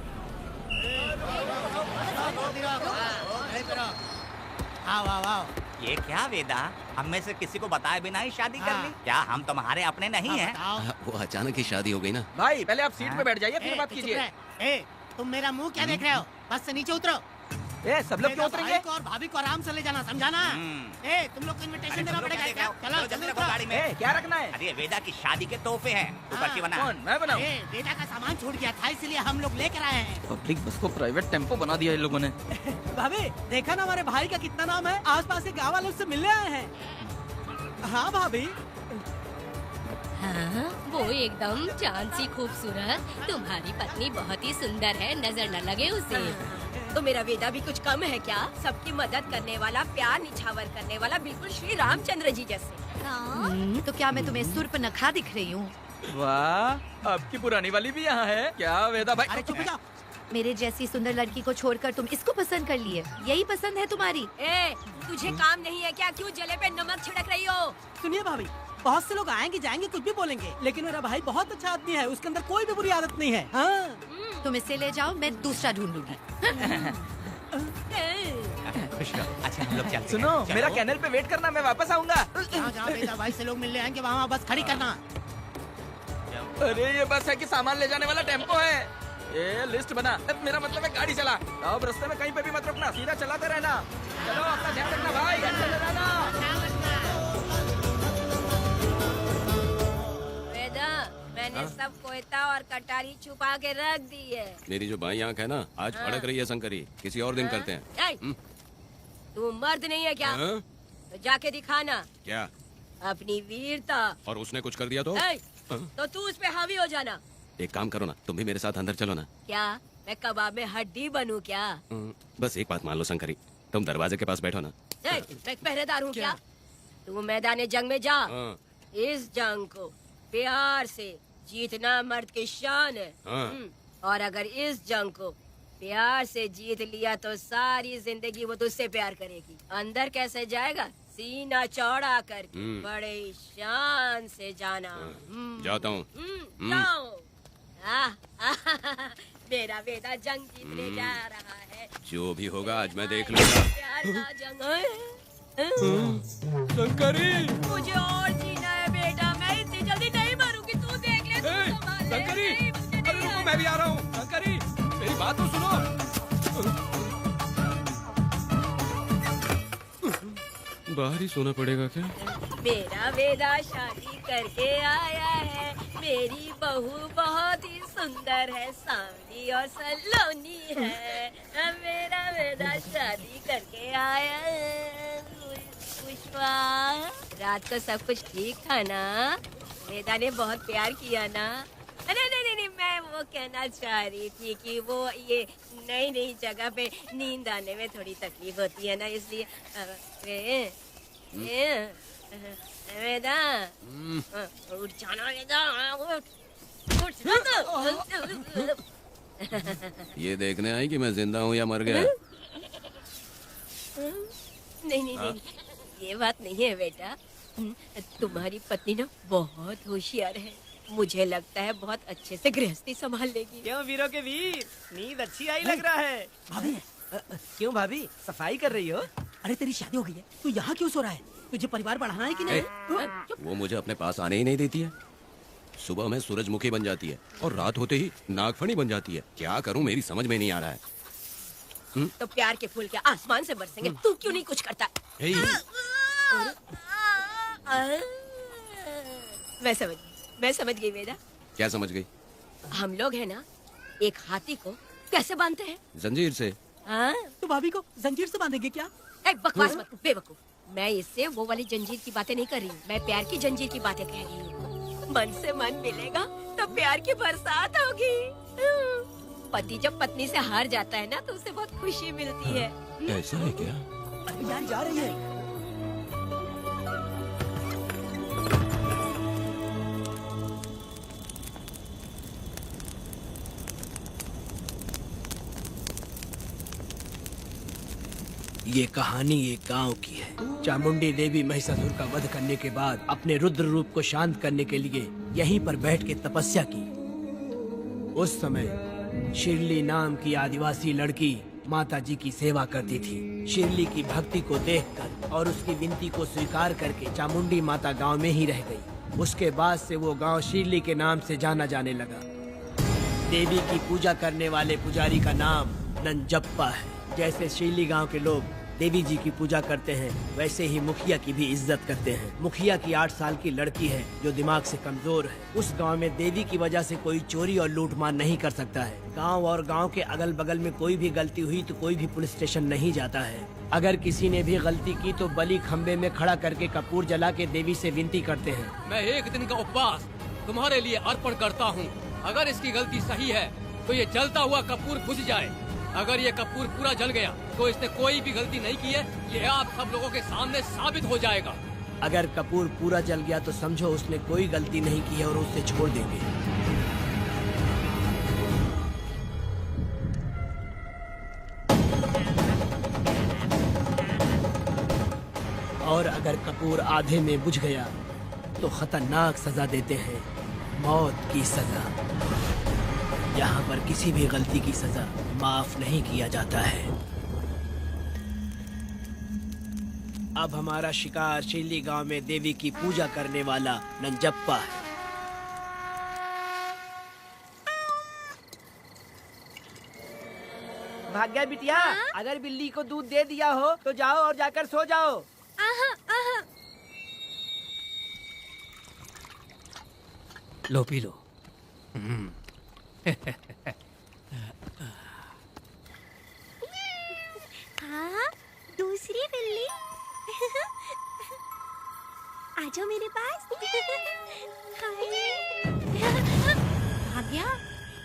Speaker 3: आओ आओ आओ।
Speaker 6: ये क्या वेदा, हम में से किसी को बताए बिना ही शादी कर ली?
Speaker 3: हाँ।
Speaker 6: क्या हम तुम्हारे अपने नहीं हैं?
Speaker 3: बताओ।
Speaker 5: वो अचानक ही शादी हो गई ना।
Speaker 7: भाई पहले आप सीट पे बैठ जाइए, फिर
Speaker 3: ए,
Speaker 7: बात
Speaker 3: तू चुप
Speaker 7: कीजिए।
Speaker 3: रह। ए, तुम मेरा मुंह क्या देख रहे हो? बस से नीचे उतरो।
Speaker 7: ए, सब लोग क्यों
Speaker 3: मेरा
Speaker 7: उतरेंगे?
Speaker 3: भाई को और भाभी को आराम से ले जाना, समझाना? ए, तुम लोग को
Speaker 6: अरे
Speaker 3: इनविटेशन
Speaker 6: तुम
Speaker 3: देना
Speaker 6: लोग
Speaker 3: पड़ेगा
Speaker 6: क्या देख
Speaker 3: क्या?
Speaker 6: रहे हो?
Speaker 3: चलो
Speaker 6: चलो,
Speaker 3: जल्दी
Speaker 6: जल्दी
Speaker 3: उतरो।
Speaker 6: रखो गाड़ी में।
Speaker 7: ए, क्या रखना है?
Speaker 6: अरे वेदा की शादी के तोहफे हैं, तू
Speaker 3: हाँ,
Speaker 6: पर्ची बना।
Speaker 7: कौन, मैं बनाऊं?
Speaker 3: ए, बेटा का सामान छूट गया था, इसलिए हम लोग लेकर आए हैं।
Speaker 7: पब्लिक बस को प्राइवेट टेम्पो बना दिया इन लोगों ने।
Speaker 3: भाभी, देखा ना हमारे भाई का कितना नाम है? आसपास के गाँव वाले उससे मिलने आए हैं। हाँ भाभी।
Speaker 9: हाँ, वो एकदम चांद सी खूबसूरत। तुम्हारी पत्नी बहुत ही सुंदर है, नजर न लगे उसे।
Speaker 2: तो मेरा वेदा भी कुछ कम है क्या? सबकी मदद करने वाला, प्यार निछावर करने वाला, बिल्कुल श्री रामचंद्र जी जैसे।
Speaker 10: तो क्या मैं तुम्हें सुर्पनखा दिख रही हूँ?
Speaker 7: वाह, आपकी पुरानी वाली भी यहाँ है क्या वेदा भाई?
Speaker 3: अरे चुप हो जाओ।
Speaker 10: मेरे जैसी सुंदर लड़की को छोड़कर तुम इसको पसंद कर लिए, यही पसंद है तुम्हारी?
Speaker 2: ए, तुझे काम नहीं है क्या? क्यों जले पे नमक छिड़क रही हो?
Speaker 3: सुनिए भाभी, बहुत से लोग आएंगे जाएंगे कुछ भी बोलेंगे, लेकिन मेरा भाई बहुत अच्छा आदमी है, उसके अंदर कोई भी बुरी आदत नहीं है। हाँ।
Speaker 10: तुम इसे ले जाओ, मैं दूसरा ढूंढ लूंगी।
Speaker 6: खुश रहो। अच्छा हम लोग चलते हैं।
Speaker 7: सुनो,
Speaker 6: चलो।
Speaker 7: मेरा कैनल पे वेट करना, मैं वापस आऊंगा।
Speaker 3: जहाँ जहाँ बेटा भाई से लोग मिलने आएंगे वहाँ बस खड़ी करना।
Speaker 7: अरे ये बस है कि सामान ले जाने वाला टेम्पो है। ये लिस्ट बना, मेरा मतलब है गाड़ी चला। अब रास्ते में कहीं पे भी मत रुकना, सीधा चलाते रहना। चलो अपना ध्यान रखना भाई, चले रहना।
Speaker 2: वेदा, मैंने सब कोयता और कटारी छुपा के रख दी है।
Speaker 5: मेरी जो बाई आंख है ना, आज फड़क रही है शंकरी। किसी और दिन करते हैं।
Speaker 2: ए, तू मर्द नहीं है क्या?
Speaker 5: हाँ?
Speaker 2: तो जाके दिखाना
Speaker 5: क्या?
Speaker 2: अपनी वीरता।
Speaker 5: और उसने कुछ कर दिया तो?
Speaker 2: ए, तो तू उस पे हावी हो जाना।
Speaker 5: एक काम करो ना, तुम भी मेरे साथ अंदर चलो ना।
Speaker 2: क्या मैं कबाब में हड्डी बनूं क्या?
Speaker 5: बस एक बात मान लो शंकरी, तुम दरवाजे के पास बैठो ना।
Speaker 2: ए, मैं पहरेदार हूँ क्या? तू मैदान जंग में जा।
Speaker 5: हाँ।
Speaker 2: इस जंग को प्यार से जीतना मर्द की शान है।
Speaker 5: हाँ।
Speaker 2: और अगर इस जंग को प्यार से जीत लिया तो सारी जिंदगी वो तुझसे प्यार करेगी। अंदर कैसे जाएगा? सीना चौड़ा करके बड़े शान से जाना।
Speaker 5: जाता हूँ।
Speaker 2: जाओ। मेरा बेटा जंग जीतने जा रहा है।
Speaker 5: जो भी होगा आज मैं देख लूंगा।
Speaker 2: प्यार का जंग है।
Speaker 7: शंकरी,
Speaker 2: मुझे और जीना है बेटा, मैं इतनी जल्दी नहीं मरूंगी। तू देख ले, तू संभाल ले।
Speaker 7: शंकरी,
Speaker 2: नहीं, मुझे
Speaker 7: अरे
Speaker 2: नहीं
Speaker 7: रुको, मैं भी आ रहा हूँ। शंकरी, मेरी बात तो सुनो।
Speaker 5: बाहर ही सोना पड़ेगा क्या?
Speaker 2: मेरा वेदा शादी करके आया है। मेरी बहू बहुत ही सुंदर है, सांवली और सलोनी है। मेरा वेदा शादी करके आया है। पुष्पा, रात को सब कुछ ठीक था ना? वेदा ने बहुत प्यार किया ना? नहीं नहीं नहीं, मैं वो कहना चाह रही थी कि वो ये नई नई जगह पे नींद आने में थोड़ी तकलीफ होती है ना, इसलिए वेदा, उठ जाना वेदा, उठ
Speaker 5: ये देखने आई कि मैं जिंदा हूँ या मर गया?
Speaker 2: नहीं नहीं नहीं, ये बात नहीं है बेटा। तुम्हारी पत्नी ना बहुत होशियार है, मुझे लगता है बहुत अच्छे से गृहस्थी संभाल लेगी।
Speaker 1: क्यों वीरों के वीर, नींद अच्छी आई लग रहा है।
Speaker 3: भाभी, क्यों भाभी सफाई कर रही हो? अरे तेरी शादी हो गई है, तू यहाँ क्यों सो रहा है? तुझे परिवार बढ़ाना है कि नहीं?
Speaker 5: वो मुझे अपने पास आने ही नहीं देती है। सुबह में सूरजमुखी बन जाती है और रात होते ही नागफनी बन जाती है। क्या करूं, मेरी समझ में नहीं आ रहा है।
Speaker 2: तो प्यार के फूल क्या आसमान से बरसेंगे? तू क्यों नहीं कुछ करता? मैं समझ गई बेटा।
Speaker 5: क्या समझ गई?
Speaker 2: हम लोग है ना, एक हाथी को कैसे बांधते हैं?
Speaker 5: जंजीर से।
Speaker 2: हाँ?
Speaker 3: तो भाभी को जंजीर से बांधेंगे क्या?
Speaker 2: बकवास मत, बेवकूफ। मैं इससे वो वाली जंजीर की बातें नहीं कर रही हूँ, मैं प्यार की जंजीर की बातें कह रही हूँ। मन से मन मिलेगा तो प्यार की बरसात होगी। पति जब पत्नी से हार जाता है ना तो उसे बहुत खुशी मिलती है।
Speaker 5: ऐसा है क्या?
Speaker 3: अरे यार जा रही है।
Speaker 4: ये कहानी एक गांव की है। चामुंडी देवी महिषासुर का वध करने के बाद अपने रुद्र रूप को शांत करने के लिए यहीं पर बैठ के तपस्या की। उस समय शिरली नाम की आदिवासी लड़की माता जी की सेवा करती थी। शिरली की भक्ति को देखकर और उसकी विनती को स्वीकार करके चामुंडी माता गांव में ही रह गई। उसके बाद से वो गांव शिरली के नाम से जाना जाने लगा। देवी की पूजा करने वाले पुजारी का नाम नंजप्पा है। जैसे शिरली गांव के लोग देवी जी की पूजा करते हैं, वैसे ही मुखिया की भी इज्जत करते हैं। मुखिया की 8 साल की लड़की है जो दिमाग से कमजोर है। उस गांव में देवी की वजह से कोई चोरी और लूटमार नहीं कर सकता है। गांव और गांव के अगल बगल में कोई भी गलती हुई तो कोई भी पुलिस स्टेशन नहीं जाता है। अगर किसी ने भी गलती की तो बलि खम्बे में खड़ा करके कपूर जला के देवी से विनती करते हैं।
Speaker 11: मैं 1 दिन का उपवास तुम्हारे लिए अर्पण करता हूँ। अगर इसकी गलती सही है तो ये जलता हुआ कपूर बुझ जाए। अगर ये कपूर पूरा जल गया तो इसने कोई भी गलती नहीं की है, ये आप सब लोगों के सामने साबित हो जाएगा।
Speaker 4: अगर कपूर पूरा जल गया तो समझो उसने कोई गलती नहीं की है और उसे छोड़ देंगे। और अगर कपूर आधे में बुझ गया तो खतरनाक सजा देते हैं, मौत की सजा। यहाँ पर किसी भी गलती की सजा माफ नहीं किया जाता है। अब हमारा शिकार शिरली गांव में देवी की पूजा करने वाला नंजप्पा है।
Speaker 3: भाग्या बिटिया, अगर बिल्ली को दूध दे दिया हो तो जाओ और जाकर सो जाओ।
Speaker 11: लो पी लो।
Speaker 9: हाँ, दूसरी बिल्ली। आ जाओ मेरे पास।
Speaker 2: भाग्या,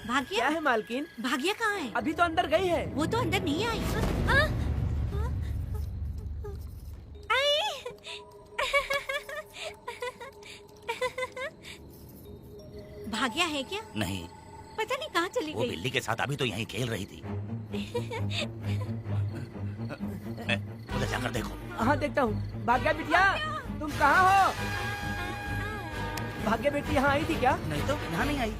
Speaker 2: भाग्या
Speaker 3: क्या है मालकिन?
Speaker 2: भाग्या कहाँ है?
Speaker 3: अभी तो अंदर गई है।
Speaker 2: वो तो अंदर नहीं आई। भाग्या है क्या?
Speaker 6: नहीं,
Speaker 2: पता नहीं कहाँ चली
Speaker 6: वो
Speaker 2: गई।
Speaker 6: बिल्ली के साथ अभी तो यहीं खेल रही थी। उधर जाकर देखो।
Speaker 3: हाँ देखता हूँ। भाग्या बिटिया, तुम कहाँ हो? भाग्या बेटी यहाँ आई थी क्या?
Speaker 7: नहीं तो यहाँ नहीं आई।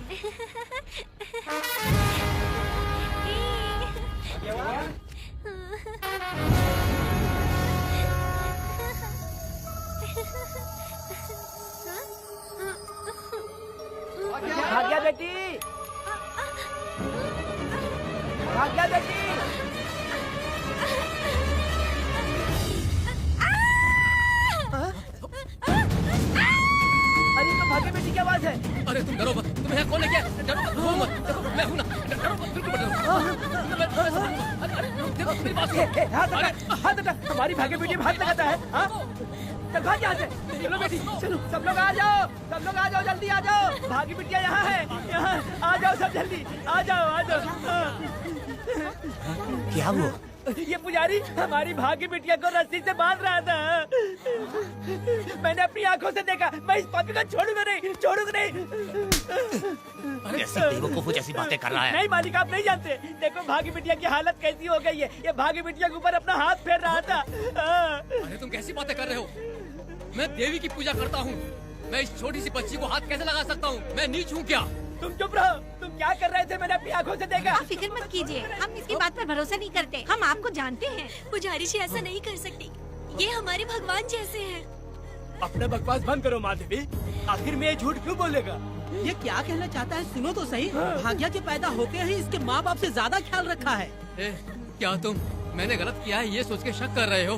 Speaker 7: भाग्या बेटी, भाग्या बेटी। अरे तो भाग्य बेटी की आवाज है।
Speaker 11: अरे तुम डरो मत, तुम्हें यहाँ कौन है क्या? डरो मत, रो मत, देखो मैं हूँ ना, डरो मत, बिल्कुल मत डरो। अरे देखो मेरी बात सुनो।
Speaker 3: हाथ हटा, हमारी भाग्य बेटी हाथ लगाता है। हाँ? चल भाग यहाँ से। चलो बेटी, चलो सब लोग आ जाओ, सब लोग आ जाओ, जल्दी आ जाओ। भाग्य बिटिया यहाँ है, यहाँ आ जाओ सब जल्दी, आ जाओ, आ जाओ।
Speaker 6: क्या हुआ?
Speaker 3: ये पुजारी हमारी भाग्य बिटिया को रस्सी से बांध रहा था। मैंने अपनी आंखों से देखा। मैं इस पापी को छोड़ूंगा नहीं, छोड़ूंगा नहीं।
Speaker 6: ऐसी बेवकूफों जैसी बातें कर रहा है।
Speaker 3: नहीं मालिक, आप नहीं जानते। देखो भाग्य बिटिया की हालत कैसी हो गई है। ये भाग्य बिटिया के ऊपर अपना हाथ फेर रहा था।
Speaker 11: अरे तुम कैसी बातें कर रहे हो? मैं देवी की पूजा करता हूँ। मैं इस छोटी सी बच्ची को हाथ कैसे लगा सकता हूँ? मैं नीच हूँ क्या?
Speaker 3: तुम चुप रहो। तुम क्या कर रहे थे? मैंने अपनी आंखों से देखा।
Speaker 2: आप फिक्र मत कीजिए, हम इसकी बात पर भरोसा नहीं करते। हम आपको जानते हैं।
Speaker 9: पुजारी जी ऐसा नहीं कर सकती। ये हमारे भगवान जैसे हैं।
Speaker 3: अपना बकवास बंद करो माँ देवी। आखिर में ये झूठ क्यों बोलेगा?
Speaker 12: ये क्या कहना चाहता है? सुनो तो सही। भाग्या के पैदा होते ही इसके माँ बाप से ज्यादा ख्याल रखा है।
Speaker 11: क्या तुम मैंने गलत किया है ये सोच के शक कर रहे हो?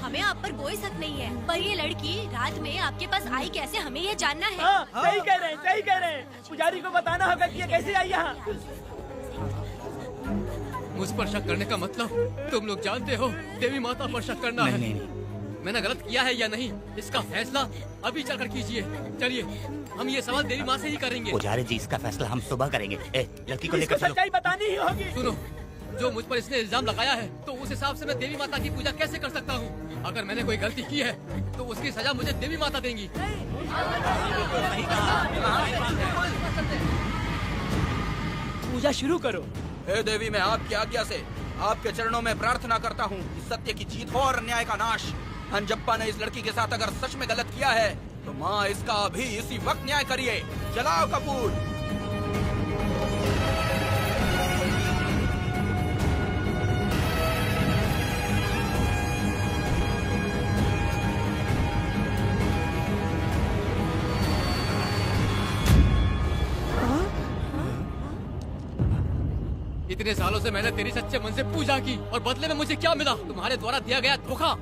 Speaker 9: हमें आप पर कोई शक नहीं है, पर ये लड़की रात में आपके पास आई कैसे, हमें ये जानना है।
Speaker 3: सही कह रहे हैं, सही कह रहे हैं। पुजारी को बताना होगा कि ये कैसे आई यहाँ।
Speaker 11: मुझ पर शक करने का मतलब तुम लोग जानते हो देवी माता पर शक करना है।
Speaker 6: नहीं।
Speaker 11: मैंने गलत किया है या नहीं, इसका फैसला अभी चलकर कीजिए। चलिए हम ये सवाल देवी माँ से ही करेंगे।
Speaker 6: पुजारी जी, इसका फैसला हम सुबह करेंगे। लड़की को लेकर
Speaker 3: इसको
Speaker 6: चलो।
Speaker 3: सच्चाई बतानी ही होगी।
Speaker 11: सुनो, जो मुझ पर इसने इल्जाम लगाया है तो उस हिसाब से मैं देवी माता की पूजा कैसे कर सकता हूँ? अगर मैंने कोई गलती की है तो उसकी सजा मुझे देवी माता देंगी।
Speaker 3: पूजा शुरू करो।
Speaker 7: हे देवी, मैं आपकी आज्ञा से आपके चरणों में प्रार्थना करता हूँ कि सत्य की जीत हो और अन्याय का नाश। अंजप्पा ने इस लड़की के साथ अगर सच में गलत किया है तो माँ इसका अभी इसी वक्त न्याय करिए। जलाओ कपूर।
Speaker 11: इतने सालों से मैंने तेरी सच्चे मन से पूजा की और बदले में मुझे क्या मिला? तुम्हारे द्वारा दिया गया धोखा।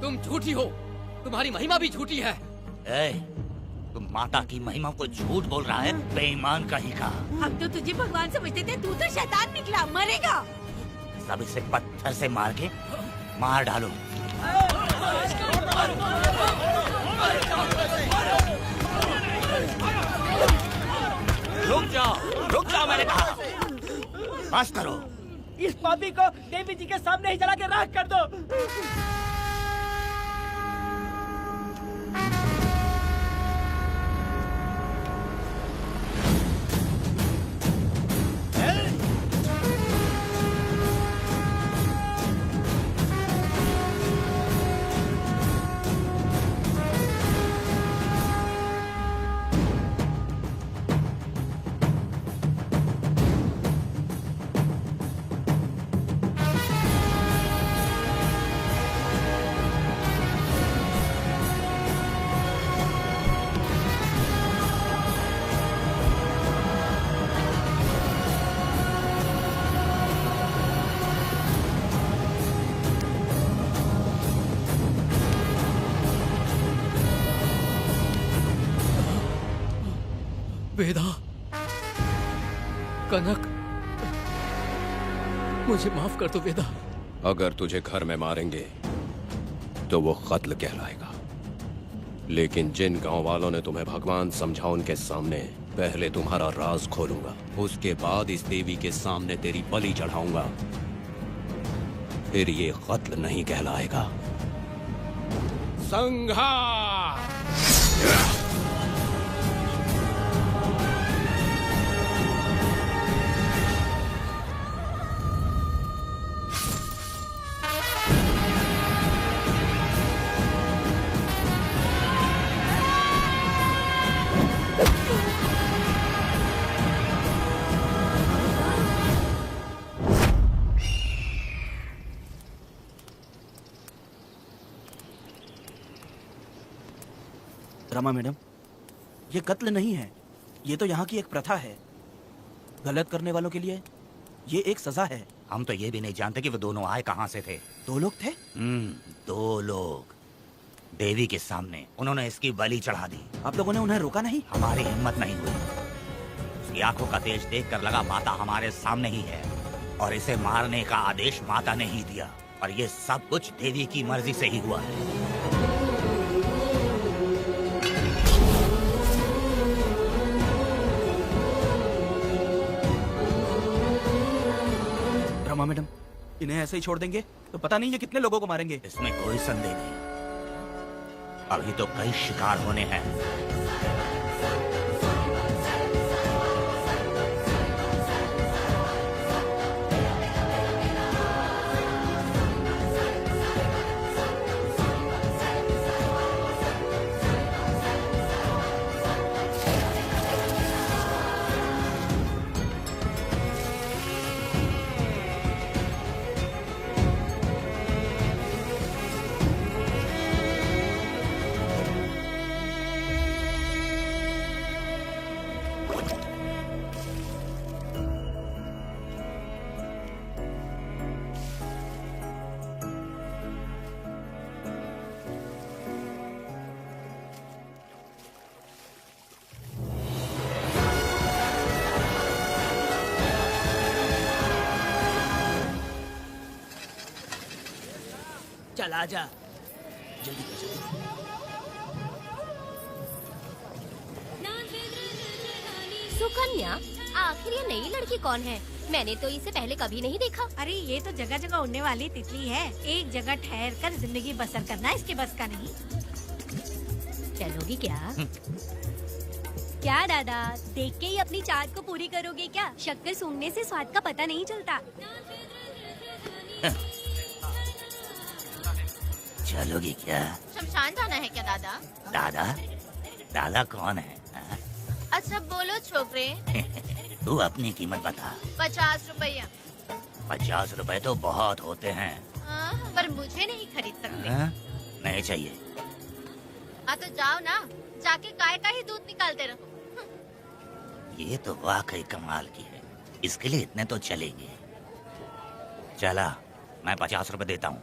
Speaker 11: तुम झूठी हो, तुम्हारी महिमा भी झूठी है।
Speaker 6: तुम माता की महिमा को झूठ बोल रहा है, बेईमान कहीं का।
Speaker 2: हम तो तुझे भगवान समझते थे, तू तो शैतान निकला, मरेगा।
Speaker 6: सब इसे पत्थर से मार के मार डालो। रुक जाओ मैंने कहा। बस करो।
Speaker 1: इस पापी को देवी जी के सामने ही जला के राख कर दो।
Speaker 11: वेदा, कनक, मुझे माफ कर दो वेदा।
Speaker 5: अगर तुझे घर में मारेंगे तो वो कत्ल कहलाएगा, लेकिन जिन गांव वालों ने तुम्हें भगवान समझा उनके सामने पहले तुम्हारा राज खोलूंगा, उसके बाद इस देवी के सामने तेरी बलि चढ़ाऊंगा, फिर ये कत्ल नहीं कहलाएगा। संहार!
Speaker 7: रमा मैडम, ये कत्ल नहीं है, ये तो यहाँ की एक प्रथा है। गलत करने वालों के लिए ये एक सजा है।
Speaker 6: हम तो ये भी नहीं जानते कि वो दोनों आए कहाँ से थे।
Speaker 7: 2 लोग थे?
Speaker 6: 2 लोग देवी के सामने, उन्होंने इसकी बलि चढ़ा दी।
Speaker 7: आप लोगों ने उन्हें रोका नहीं?
Speaker 6: हमारी हिम्मत नहीं हुई। उसकी आंखों का तेज देखकर लगा माता हमारे सामने ही है और इसे मारने का आदेश माता ने ही दिया, और ये सब कुछ देवी की मर्जी से ही हुआ है।
Speaker 7: रमा मैडम, इन्हें ऐसे ही छोड़ देंगे तो पता नहीं ये कितने लोगों को मारेंगे।
Speaker 6: इसमें कोई संदेह नहीं, अभी तो कई शिकार होने हैं।
Speaker 12: चल आजा, जल्दी
Speaker 13: सुकन्या, आखिर ये नई लड़की कौन है? मैंने तो इसे पहले कभी नहीं देखा।
Speaker 2: अरे ये तो जगह जगह उड़ने वाली तितली है। एक जगह ठहर कर जिंदगी बसर करना इसके बस का नहीं।
Speaker 13: चलोगी क्या?
Speaker 9: क्या दादा, देख के ही अपनी चाट को पूरी करोगे क्या? शक्कर सूंघने से स्वाद का पता नहीं चलता।
Speaker 6: चलोगी क्या?
Speaker 2: शमशान जाना है क्या दादा?
Speaker 6: दादा? दादा कौन है?
Speaker 2: अच्छा बोलो छोकरे।
Speaker 6: तू अपनी कीमत बता।
Speaker 2: 50 रुपया।
Speaker 6: 50 रुपए तो बहुत होते हैं।
Speaker 2: पर मुझे नहीं खरीद सकते।
Speaker 6: नहीं चाहिए।
Speaker 2: हाँ तो जाओ ना, जाके गाय का ही दूध निकालते रहो।
Speaker 6: ये तो वाकई कमाल की है। इसके लिए इतने तो चलेंगे। चला, मैं 50 रुपए देता हूँ।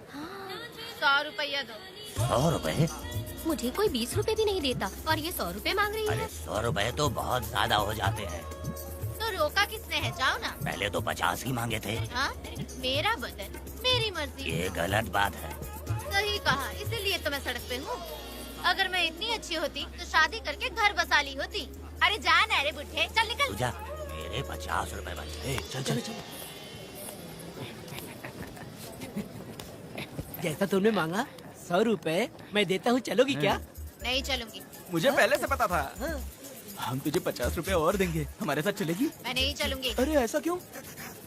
Speaker 2: 100 रुपया दो।
Speaker 6: 100 रुपए?
Speaker 13: मुझे कोई 20 रुपए भी नहीं देता और ये 100 रुपए मांग रही है।
Speaker 6: अरे 100 रुपए तो बहुत ज्यादा हो जाते हैं।
Speaker 2: तो रोका किसने है? जाओ ना।
Speaker 6: पहले तो 50 ही मांगे थे।
Speaker 2: हाँ? मेरा बदन, मेरी मर्जी।
Speaker 6: ये गलत बात है।
Speaker 2: सही कहा, इसीलिए तो मैं सड़क पे हूँ। अगर मैं इतनी अच्छी होती तो शादी करके घर बसा ली होती। अरे जा ना रे बुढ़े, चल निकल।
Speaker 6: जा, मेरे 50 रुपए बचे।
Speaker 4: चल चल चल। जैसा तुमने मांगा 100 रुपए मैं देता हूँ, चलोगी क्या?
Speaker 2: नहीं चलूंगी।
Speaker 7: मुझे पहले से पता था। हम तुझे 50 रुपए और देंगे, हमारे साथ चलेगी?
Speaker 2: मैं नहीं चलूंगी।
Speaker 7: अरे ऐसा क्यों?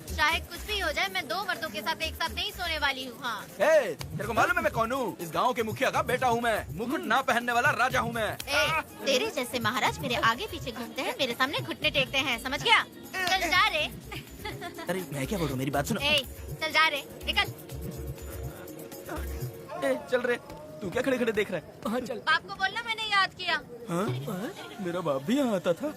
Speaker 2: चाहे कुछ भी हो जाए, मैं 2 मर्दों के साथ एक साथ नहीं सोने वाली हूँ। हाँ।
Speaker 7: तेरे को मालूम है मैं कौन हूँ? इस गांव के मुखिया का बेटा हूँ मैं। मुकुट ना पहनने वाला राजा हूँ मैं।
Speaker 2: तेरे जैसे महाराज मेरे आगे पीछे घूमते हैं, मेरे सामने घुटने टेकते हैं, समझ गया? चल जा रे।
Speaker 7: अरे मैं क्या बोल रहा हूँ, मेरी बात सुनो।
Speaker 2: चल जा रे, निकल।
Speaker 7: चल रे, तू क्या खड़े खड़े देख रहा है?
Speaker 4: हाँ चल।
Speaker 2: बाप को बोलना मैंने याद किया।
Speaker 7: हाँ? मेरा बाप भी यहाँ आता था।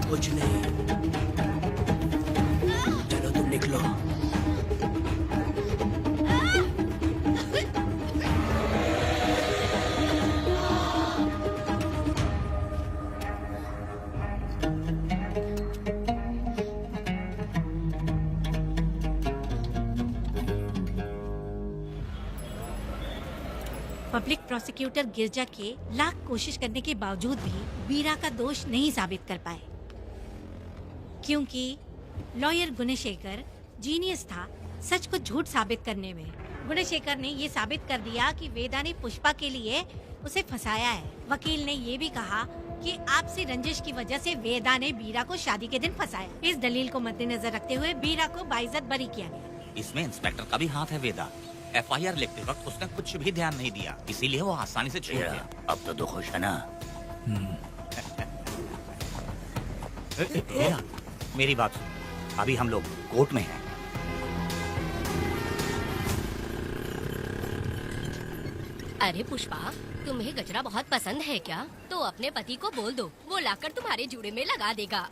Speaker 4: कुछ नहीं, चलो तुम निकलो।
Speaker 14: पब्लिक प्रोसिक्यूटर गिरजा के लाख कोशिश करने के बावजूद भी वीरा का दोष नहीं साबित कर पाए, क्योंकि लॉयर गुणशेखर जीनियस था सच को झूठ साबित करने में। गुणशेखर ने ये साबित कर दिया कि वेदा ने पुष्पा के लिए उसे फंसाया है। वकील ने ये भी कहा कि आपसी रंजिश की वजह से वेदा ने वीरा को शादी के दिन फंसाया। इस दलील को मद्देनजर रखते हुए वीरा को बाइज्जत बरी किया गया।
Speaker 6: इसमें इंस्पेक्टर का भी हाथ है वेदा। FIR लिखते वक्त उसने कुछ भी ध्यान नहीं दिया, इसीलिए वो आसानी से छूट गया। अब तो तू खुश है ना? मेरी बात सुन, अभी हम लोग कोर्ट में हैं।
Speaker 13: अरे पुष्पा, तुम्हें गजरा बहुत पसंद है क्या? तो अपने पति को बोल दो, वो लाकर तुम्हारे जूड़े में लगा देगा।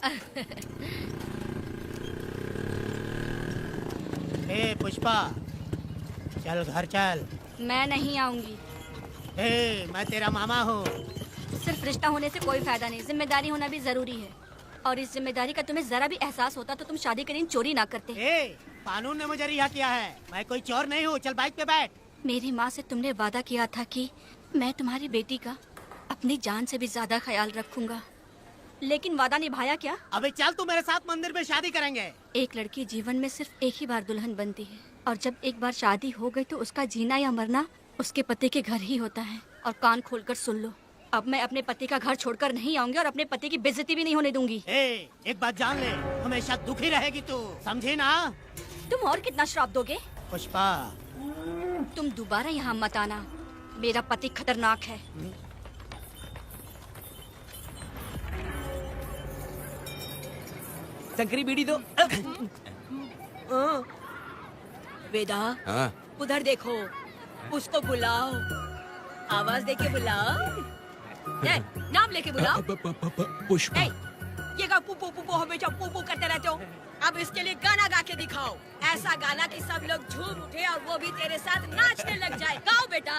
Speaker 3: ए पुष्पा, चल घर चल।
Speaker 15: मैं नहीं आऊंगी।
Speaker 3: मैं तेरा मामा हूँ।
Speaker 15: सिर्फ रिश्ता होने से कोई फायदा नहीं, जिम्मेदारी होना भी जरूरी है। और इस जिम्मेदारी का तुम्हें जरा भी एहसास होता तो तुम शादी के दिन चोरी ना करते।
Speaker 3: कानून ने मुझे रिहा किया है, मैं कोई चोर नहीं हूँ। चल बाइक पे बैठ।
Speaker 15: मेरी माँ से तुमने वादा किया था कि मैं तुम्हारी बेटी का अपनी जान से भी ज्यादा ख्याल रखूंगा, लेकिन वादा निभाया क्या?
Speaker 3: अबे चल, तू मेरे साथ मंदिर में शादी करेंगे।
Speaker 15: एक लड़की जीवन में सिर्फ एक ही बार दुल्हन बनती है, और जब एक बार शादी हो गई तो उसका जीना या मरना उसके पति के घर ही होता है। और कान खोलकर सुन लो, अब मैं अपने पति का घर छोड़कर नहीं आऊंगी और अपने पति की बेइज्जती भी नहीं होने दूंगी।
Speaker 3: एक बात जान ले, हमेशा दुखी रहेगी तू, समझी ना?
Speaker 15: तुम और कितना श्राप दोगे?
Speaker 3: पुष्पा,
Speaker 15: तुम दोबारा यहाँ मत आना, मेरा पति खतरनाक है।
Speaker 4: शंकरी बीड़ी दो।
Speaker 15: वेदा,
Speaker 5: हाँ?
Speaker 15: उधर देखो, उसको बुलाओ, आवाज देके बुलाओ। नाम लेके बुलाओ।
Speaker 4: पुष्पा।
Speaker 2: ये का पुपो पुपो हमेशा पुपो करते रहते हो। अब इसके लिए गाना गा के दिखाओ, ऐसा गाना कि सब लोग झूम उठे और वो भी तेरे साथ नाचने लग जाए। गाओ बेटा।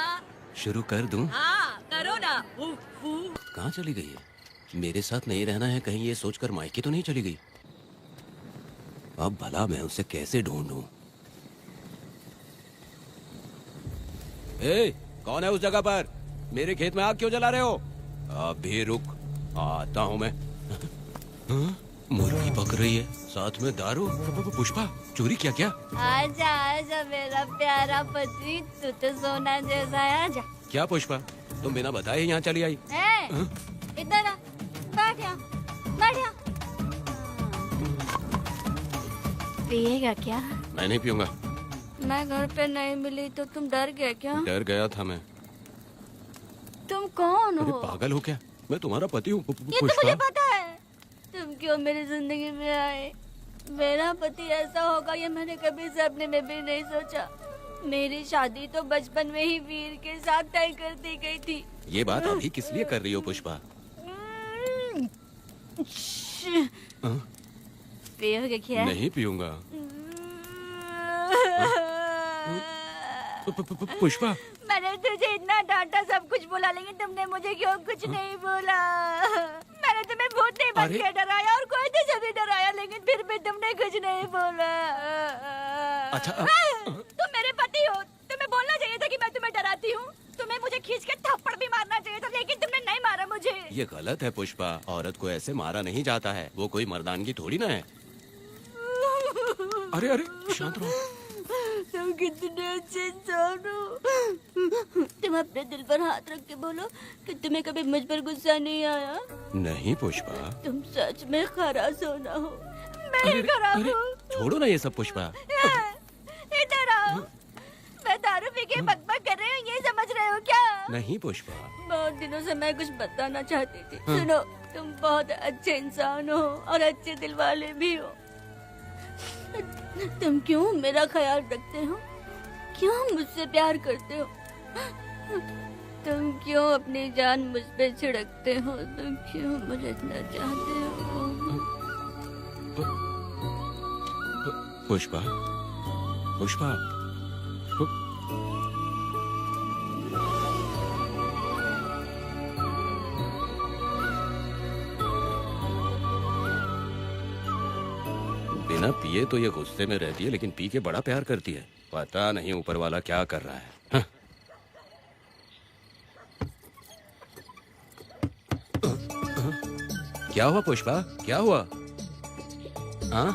Speaker 5: शुरू कर दूं?
Speaker 2: हाँ करो ना।
Speaker 5: कहाँ चली गई है? मेरे साथ नहीं रहना है कहीं ये सोचकर मायके तो नहीं चली गई? अब भला मैं उसे कैसे ढूंढूं? ए, कौन है उस जगह पर? मेरे खेत में आग क्यों जला रहे हो? अभी रुक, आता हूँ मैं। हाँ? मुर्गी पक रही है, साथ में दारू। पुष्पा, चोरी किया क्या?
Speaker 15: आजा आजा मेरा प्यारा पति, तू तो सोना जैसा है। आजा।
Speaker 5: क्या पुष्पा, तुम बिना बताए यहाँ चली आई?
Speaker 15: इधर आ, बैठ यहाँ, बैठ यहाँ। पिएगा क्या?
Speaker 5: मैं नहीं पीऊंगा।
Speaker 15: मैं घर पे नहीं मिली तो तुम डर गए क्या?
Speaker 5: डर गया था मैं।
Speaker 15: तुम कौन
Speaker 5: अरे
Speaker 15: हो?
Speaker 5: पागल हो क्या? मैं तुम्हारा पति हूँ।
Speaker 15: ये तो मुझे पता है। तुम क्यों मेरी जिंदगी में आए? मेरा पति ऐसा होगा ये मैंने कभी सपने में भी नहीं सोचा। मेरी शादी तो बचपन में ही वीर के साथ तय कर दी गई थी।
Speaker 5: ये बात अभी किस लिए कर रही हो पुष्पा?
Speaker 15: पियोगे क्या?
Speaker 5: नहीं पीऊंगा। पुष्पा,
Speaker 15: मैंने तुझे इतना डांटा, सब कुछ बोला, लेकिन तुमने मुझे क्यों कुछ नहीं बोला? मैंने तुम्हें भूत नहीं बन के डराया और कोई तुझे भी डराया, लेकिन फिर भी तुमने कुछ नहीं बोला।
Speaker 5: अच्छा
Speaker 15: तुम मेरे पति हो, तुम्हें बोलना चाहिए था कि मैं तुम्हें डराती हूँ। तुम्हें मुझे खींच के थप्पड़ भी मारना चाहिए था, लेकिन तुमने नहीं मारा मुझे।
Speaker 5: ये गलत है पुष्पा, औरत को ऐसे मारा नहीं जाता है, वो कोई मर्दानगी थोड़ी ना है। अरे अरे शांत रहो।
Speaker 15: तुम कितने अच्छे इंसान हो। तुम अपने दिल पर हाथ रख के बोलो कि तुम्हें कभी मुझ पर गुस्सा नहीं आया।
Speaker 5: नहीं पुष्पा,
Speaker 15: तुम सच में खरा सोना हो। मैं ही खराब हूँ।
Speaker 5: छोड़ो ना ये सब पुष्पा।
Speaker 15: इधर आओ। मैं दारू पी के बकबक कर रही हूँ, ये समझ रहे हो क्या?
Speaker 5: नहीं पुष्पा।
Speaker 15: बहुत दिनों से मैं कुछ बताना चाहती थी। सुनो, तुम बहुत अच्छे इंसान हो और अच्छे दिल वाले भी हो। तुम क्यों मेरा ख्याल रखते हो? क्यों मुझसे प्यार करते हो? तुम क्यों अपनी जान मुझ पे छिड़कते हो? तुम क्यों मुझे इतना चाहते हो?
Speaker 5: पुष्पा, पुष्पा, बिना पिए तो ये गुस्से में रहती है, लेकिन पी के बड़ा प्यार करती है। पता नहीं ऊपर वाला क्या कर रहा है। हाँ? क्या हुआ पुष्पा, क्या हुआ? हाँ?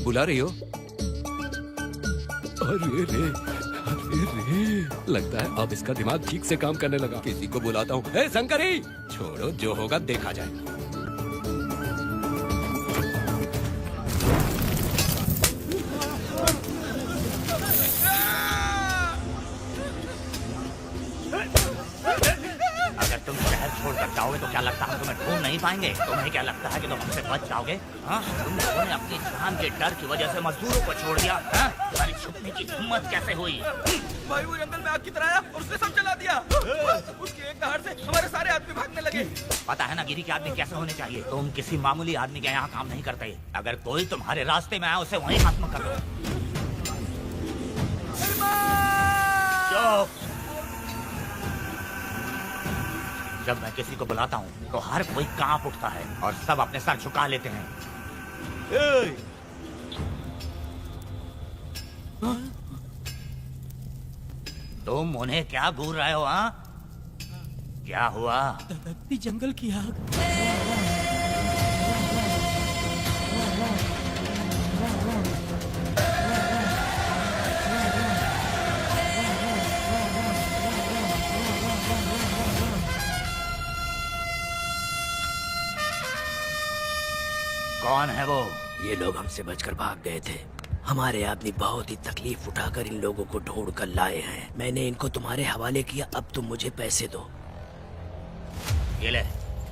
Speaker 5: बुला रही हो? अरे रे, अरे रे, लगता है अब इसका दिमाग ठीक से काम करने लगा। किसी को बुलाता हूँ। ए शंकरी, छोड़ो, जो होगा देखा जाएगा।
Speaker 6: जाओगे तो क्या लगता है हम तुम्हें ढूंढ नहीं पाएंगे? तुम्हें क्या लगता है कि तुम हमसे बच जाओगे? हाँ? तुम लोगों ने अपनी जान के डर की वजह से मजदूरों को छोड़ दिया। तुम्हारी छुपने की हिम्मत कैसे हुई?
Speaker 7: भाई वो जंगल में आग की तरह आया और उसने सब जला दिया। उसके एक दहाड़ से हमारे सारे आदमी भागने लगे।
Speaker 6: पता है ना गिरी के आदमी कैसे होने चाहिए? तुम किसी मामूली आदमी के यहाँ काम नहीं करते। अगर कोई तुम्हारे रास्ते में आया उसे वहीं खत्म कर दो। जब मैं किसी को बुलाता हूँ तो हर कोई कांप उठता है और सब अपने सर झुका लेते हैं। तुम उन्हें क्या घूर रहे हो? हाँ, क्या हुआ?
Speaker 12: धधकती जंगल की आग।
Speaker 6: कौन है वो?
Speaker 4: ये लोग हमसे बचकर भाग गए थे। हमारे आदमी बहुत ही तकलीफ उठाकर इन लोगों को ढूंढ कर लाए हैं। मैंने इनको तुम्हारे हवाले किया, अब तुम मुझे पैसे दो।
Speaker 6: ये ले,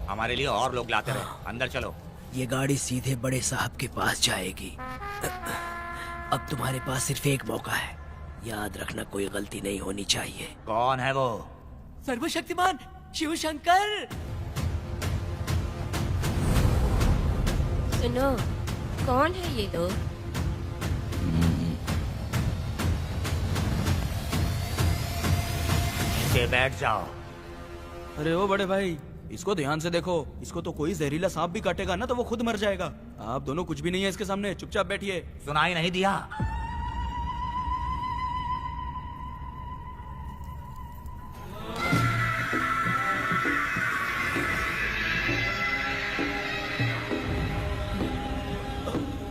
Speaker 6: हमारे लिए और लोग लाते रहे। अंदर चलो।
Speaker 4: ये गाड़ी सीधे बड़े साहब के पास जाएगी। अब तुम्हारे पास सिर्फ एक मौका है, याद रखना कोई गलती नहीं होनी चाहिए।
Speaker 6: कौन है वो?
Speaker 12: सर्वशक्तिमान शिव शंकर।
Speaker 13: सुनो, कौन है ये लोग?
Speaker 6: नीचे बैठ जाओ।
Speaker 7: अरे ओ बड़े भाई, इसको ध्यान से देखो। इसको तो कोई जहरीला सांप भी काटेगा ना तो वो खुद मर जाएगा। आप दोनों कुछ भी नहीं है इसके सामने, चुपचाप बैठिए।
Speaker 6: सुनाई नहीं दिया?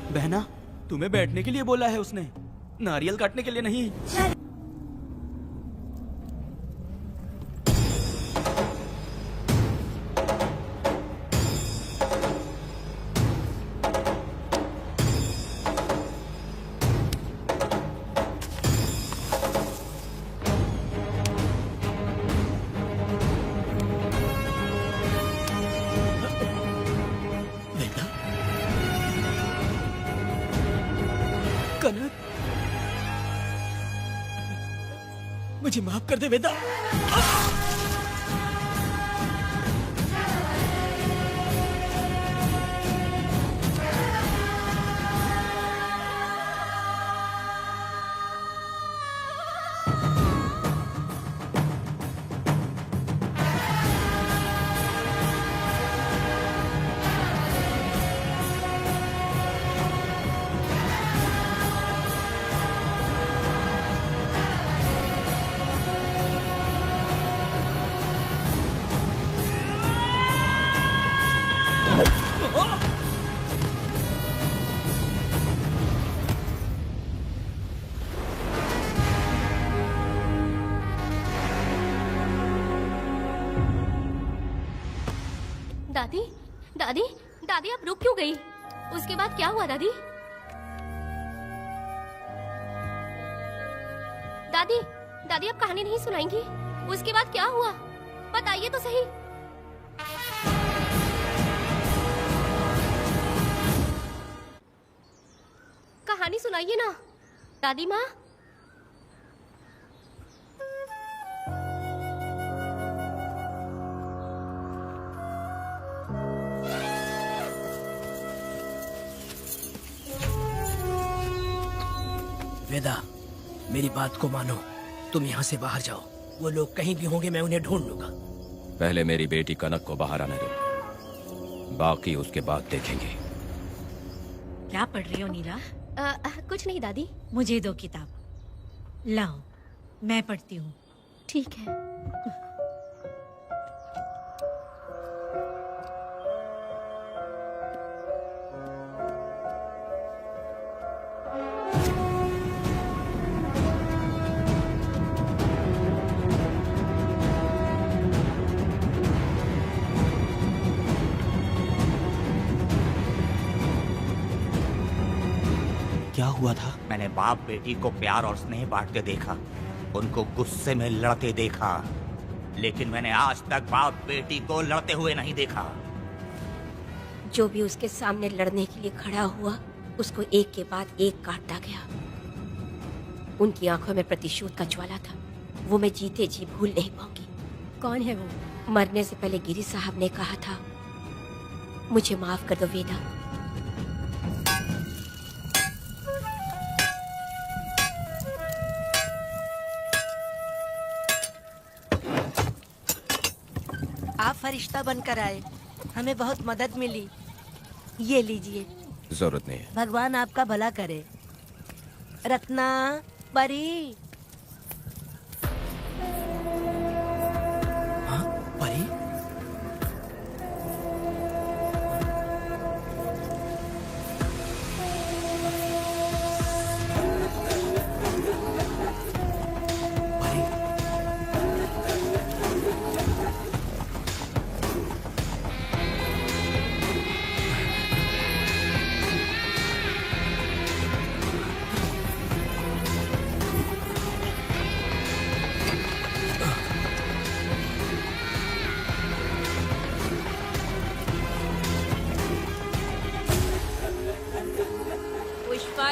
Speaker 7: बहना, तुम्हें बैठने के लिए बोला है उसने, नारियल काटने के लिए नहीं।
Speaker 4: कनक, मुझे माफ कर दे वेदा।
Speaker 13: दादी, दादी, दादी आप रुक क्यों गई? उसके बाद क्या हुआ दादी? दादी, दादी आप कहानी नहीं सुनाएंगी? उसके बाद क्या हुआ? बताइए तो सही। कहानी सुनाइए ना, दादी माँ।
Speaker 4: वेदा, मेरी बात को मानो, तुम यहाँ से बाहर जाओ। वो लोग कहीं भी होंगे, मैं उन्हें ढूंढ लूंगा।
Speaker 5: पहले मेरी बेटी कनक को बाहर आने दो, बाकी उसके बाद देखेंगे।
Speaker 14: क्या पढ़ रही हो नीला?
Speaker 13: कुछ नहीं दादी।
Speaker 14: मुझे दो किताब लाओ, मैं पढ़ती हूँ।
Speaker 13: ठीक है।
Speaker 7: क्या हुआ था?
Speaker 6: मैंने बाप बेटी को प्यार और स्नेह बांटते देखा, उनको गुस्से में लड़ते देखा, लेकिन मैंने आज तक बाप बेटी को लड़ते हुए नहीं देखा।
Speaker 13: जो भी उसके सामने लड़ने के लिए खड़ा हुआ, उसको एक के बाद एक काटता गया। उनकी आंखों में प्रतिशोध का ज्वाला था, वो मैं जीते जी भूल नहीं पाऊंगी।
Speaker 9: कौन है वो?
Speaker 13: मरने से पहले गिरी साहब ने कहा था, मुझे माफ कर दो वेदा।
Speaker 16: आप फरिश्ता बनकर आए, हमें बहुत मदद मिली। ये लीजिए।
Speaker 5: जरूरत नहीं है।
Speaker 16: भगवान आपका भला करे। रत्ना, परी।
Speaker 4: हाँ, परी?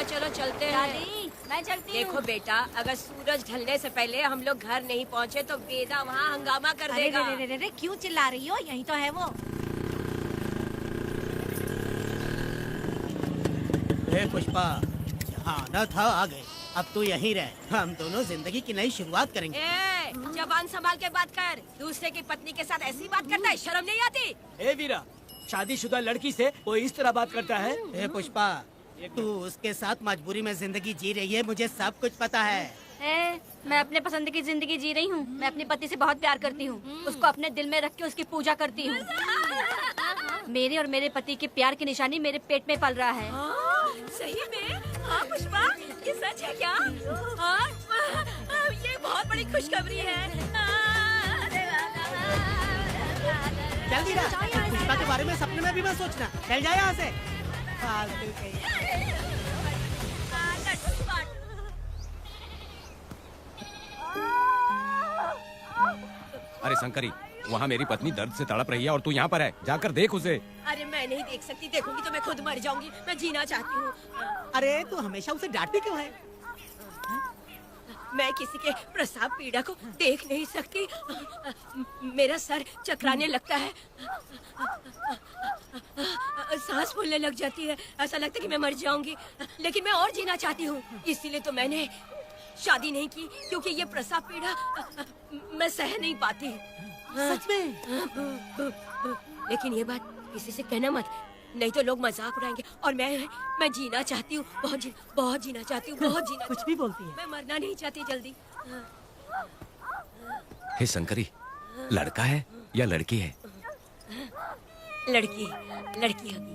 Speaker 2: चलो चलते हैं।
Speaker 15: दादी, मैं चलती हूँ।
Speaker 2: देखो बेटा, अगर सूरज ढलने से पहले हम लोग घर नहीं पहुँचे तो वेदा वहाँ हंगामा कर देगा।
Speaker 14: अरे रे रे रे, क्यों चिल्ला रही हो? यही तो है वो।
Speaker 3: हे पुष्पा, यहाँ आना था आ गए। अब तू यहीं रह, हम दोनों जिंदगी की नई शुरुआत करेंगे।
Speaker 2: जबान संभाल के बात कर। दूसरे की पत्नी के साथ ऐसी बात करता है, शर्म नहीं आती?
Speaker 1: ए वीरा, शादीशुदा लड़की से वो इस तरह बात करता है?
Speaker 3: हे पुष्पा, तू उसके साथ मजबूरी में जिंदगी जी रही है, मुझे सब कुछ पता है।
Speaker 15: मैं अपने पसंद की जिंदगी जी रही हूँ। मैं अपने पति से बहुत प्यार करती हूँ, उसको अपने दिल में रख के उसकी पूजा करती हूँ। मेरे और मेरे पति के प्यार की निशानी मेरे पेट में पल रहा है।
Speaker 2: सही में? हाँ पुष्पा, ये सच है क्या? हाँ, ये बहुत बड़ी खुशखबरी है।
Speaker 3: जल्दी ना, पुष्पा के बारे में सपने में भी मत सोचना। चल जाए यहाँ से। फालतू कहीं।
Speaker 5: अरे शंकरी, वहाँ मेरी पत्नी दर्द से तड़प रही है और तू यहाँ पर है, जाकर देख उसे।
Speaker 2: अरे मैं नहीं देख सकती, देखूंगी तो मैं खुद मर जाऊंगी। मैं जीना चाहती हूँ।
Speaker 3: अरे तू हमेशा उसे डांटती क्यों है?
Speaker 2: मैं किसी के प्रसाव पीड़ा को देख नहीं सकती। मेरा सर चकराने लगता है, सांस फूलने लग जाती है, ऐसा लगता है कि मैं मर जाऊंगी। लेकिन मैं और जीना चाहती हूँ, इसीलिए तो मैंने शादी नहीं की, क्योंकि ये प्रसाव पीड़ा मैं सह नहीं पाती।
Speaker 3: सच में?
Speaker 2: लेकिन ये बात किसी से कहना मत, नहीं तो लोग मजाक उड़ाएंगे। और मैं जीना चाहती हूँ, बहुत जीना चाहती हूँ, बहुत जीना।
Speaker 3: कुछ भी बोलती है।
Speaker 2: मैं मरना नहीं चाहती जल्दी।
Speaker 5: हे शंकरी, लड़का है या लड़की है?
Speaker 2: लड़की होगी।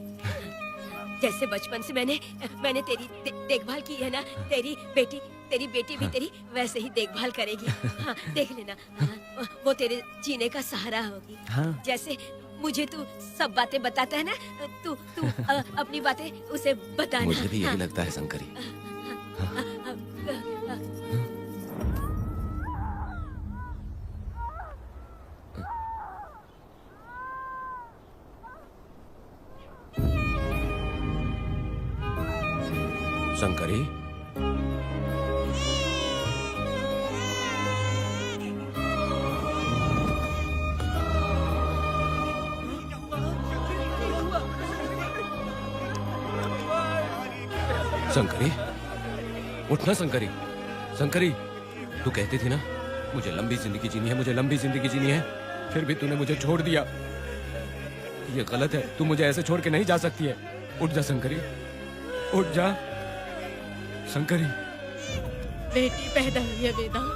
Speaker 2: जैसे बचपन से मैंने तेरी देखभाल की है ना, तेरी बेटी भी तेरी वैसे ही देखभाल करेगी। हाँ, देख लेना। हाँ, वो तेरे जीने का सहारा होगी।
Speaker 5: हाँ।
Speaker 2: जैसे मुझे तू सब बातें बताता है ना, तू अपनी बातें उसे बताना।
Speaker 5: मुझे भी यही लगता है शंकरी। शंकरी, शंकरी, उठना शंकरी। शंकरी, तू कहती थी ना मुझे लंबी जिंदगी जीनी है, मुझे लंबी जिंदगी जीनी है, फिर भी तूने मुझे छोड़ दिया। ये गलत है, तू मुझे ऐसे छोड़ के नहीं जा सकती है। उठ जा शंकरी, उठ जा शंकरी।
Speaker 8: बेटी पैदा हुई है वेदा।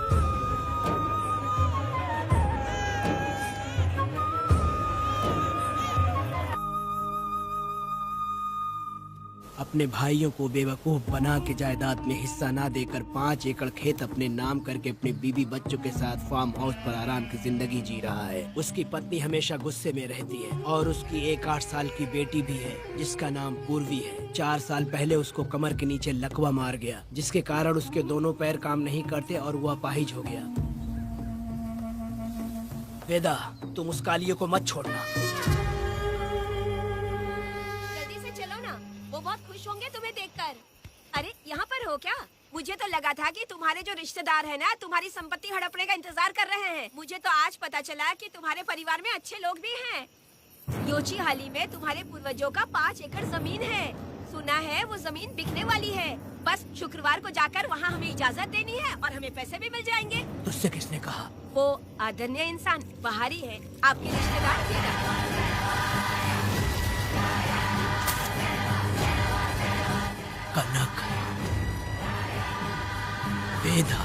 Speaker 4: अपने भाइयों को बेवकूफ बना के जायदाद में हिस्सा ना देकर 5 एकड़ खेत अपने नाम करके अपने बीवी बच्चों के साथ फार्म हाउस पर आराम की जिंदगी जी रहा है। उसकी पत्नी हमेशा गुस्से में रहती है और उसकी एक 8 साल की बेटी भी है जिसका नाम पूर्वी है। 4 साल पहले उसको कमर के नीचे लकवा मार गया, जिसके कारण उसके दोनों पैर काम नहीं करते और वो अपाहिज हो गया। वेदा, तुम उस कालियों को मत छोड़ना।
Speaker 2: बहुत खुश होंगे तुम्हें देखकर। अरे यहाँ पर हो क्या? मुझे तो लगा था कि तुम्हारे जो रिश्तेदार हैं ना, तुम्हारी संपत्ति हड़पने का इंतजार कर रहे हैं। मुझे तो आज पता चला कि तुम्हारे परिवार में अच्छे लोग भी हैं। योची हाली में तुम्हारे पूर्वजों का 5 एकड़ जमीन है। सुना है वो जमीन बिकने वाली है। बस शुक्रवार को जाकर वहाँ हमें इजाजत देनी है और हमें पैसे भी मिल जाएंगे।
Speaker 4: तुझसे किसने कहा?
Speaker 2: वो आदरणीय इंसान बाहरी है, आपके रिश्तेदार।
Speaker 4: कनक, वेदा।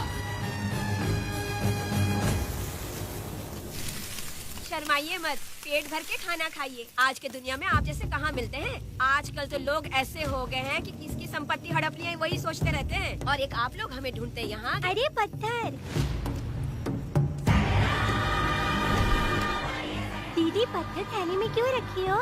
Speaker 2: शर्माइए मत, पेट भर के खाना खाइए। आज के दुनिया में आप जैसे कहाँ मिलते हैं। आजकल तो लोग ऐसे हो गए हैं कि किसकी संपत्ति हड़पनी है वही सोचते रहते हैं। और एक आप लोग हमें ढूंढते यहाँ।
Speaker 15: अरे पत्थर। दीदी, पत्थर थैली में क्यों रखी हो?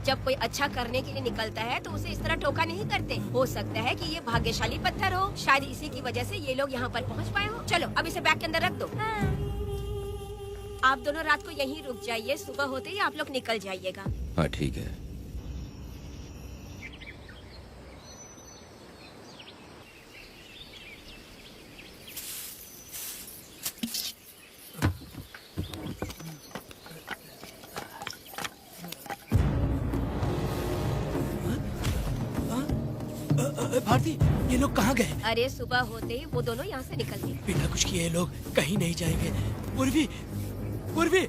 Speaker 2: जब कोई अच्छा करने के लिए निकलता है तो उसे इस तरह टोका नहीं करते। हो सकता है कि ये भाग्यशाली पत्थर हो, शायद इसी की वजह से ये लोग यहाँ पर पहुँच पाए हो। चलो अब इसे बैग के अंदर रख दो। आप दोनों रात को यहीं रुक जाइए, सुबह होते ही आप लोग निकल जाइएगा।
Speaker 5: हाँ ठीक है।
Speaker 4: भारती, ये लोग कहाँ गए?
Speaker 10: अरे सुबह होते ही वो दोनों यहाँ से निकल गए।
Speaker 4: बिना कुछ किए ये लोग कहीं नहीं जाएंगे। पूर्वी, पूर्वी,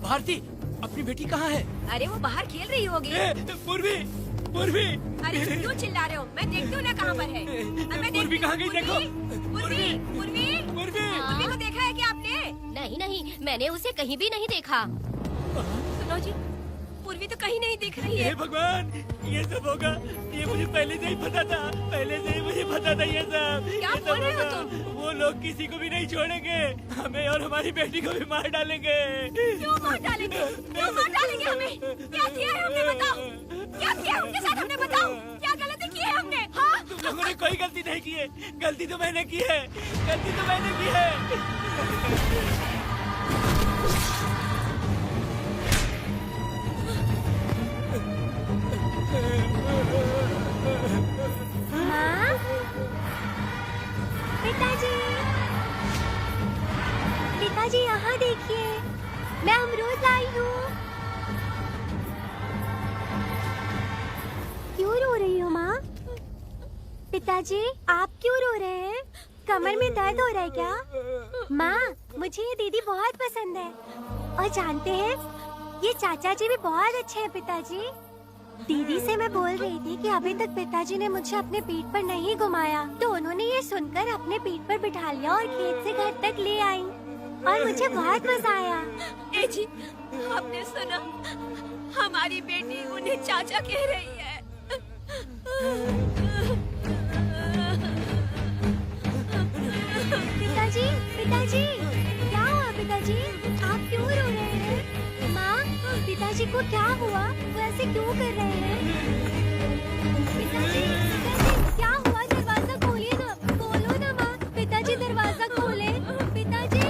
Speaker 4: भारती, अपनी बेटी कहाँ है?
Speaker 10: अरे वो बाहर खेल रही होगी।
Speaker 1: पूर्वी, पूर्वी।
Speaker 10: अरे क्यों चिल्ला रहे हो? मैं देखती हूँ ना कहाँ पर है।
Speaker 1: पूर्वी कहाँ गई देखो।
Speaker 10: पूर्वी, पूर्वी, पूर्वी को देखा है क्या आपने? नहीं नहीं, मैंने उसे कहीं भी नहीं देखा। सुनो जी, पूर्वी तो कहीं नहीं दिख रही है।
Speaker 1: हे भगवान, ये सब होगा, ये मुझे पहले से ही पता था। पहले से ही मुझे पता था ये सब।
Speaker 10: क्या बोल रहे हो तुम?
Speaker 1: वो लोग किसी को भी नहीं छोड़ेंगे, हमें और हमारी बेटी को भी मार डालेंगे।
Speaker 10: क्यों मार डालेंगे? क्यों मार डालेंगे हमें? क्या किया है हमने बताओ? क्या किया उनके साथ हमने बताओ? क्या गलती की है हमने? हाँ?
Speaker 1: तुम लोगों ने कोई गलती नहीं की है। गलती तो मैंने की है। गलती तो मैंने की है।
Speaker 9: माँ, पिताजी, पिताजी यहाँ देखिए, मैं अमरूद लाई हूँ। क्यों रो रही हो माँ? पिताजी, आप क्यों रो रहे हैं? कमर में दर्द हो रहा है क्या? माँ, मुझे ये दीदी बहुत पसंद है। और जानते हैं, ये चाचा जी भी बहुत अच्छे हैं पिताजी। दीदी से मैं बोल रही थी कि अभी तक पिताजी ने मुझे अपने पीठ पर नहीं घुमाया, तो उन्होंने ये सुनकर अपने पीठ पर बिठा लिया और खेत से घर तक ले आई और मुझे बहुत मजा आया।
Speaker 2: ए जी, आपने सुना? हमारी बेटी उन्हें चाचा कह रही है।
Speaker 9: पिताजी, पिताजी, क्या हुआ पिताजी? आप क्यों रो रहे हैं? माँ, पिताजी को क्या हुआ? वो ऐसे क्यों कर रहे हैं? पिताजी, पिताजी, क्या हुआ? दरवाजा खोलिए ना, बोलो ना माँ। पिताजी दरवाजा खोले। पिताजी,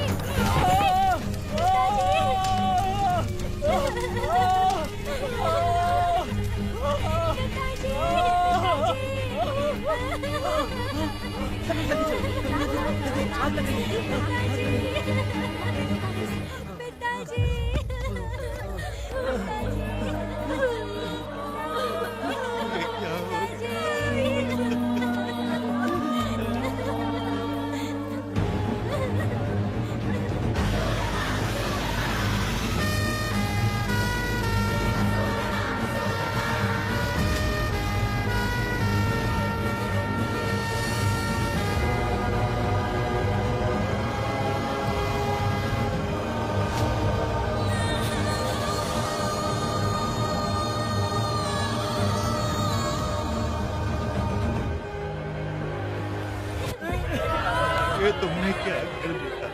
Speaker 17: ये तुमने क्या कर दिया?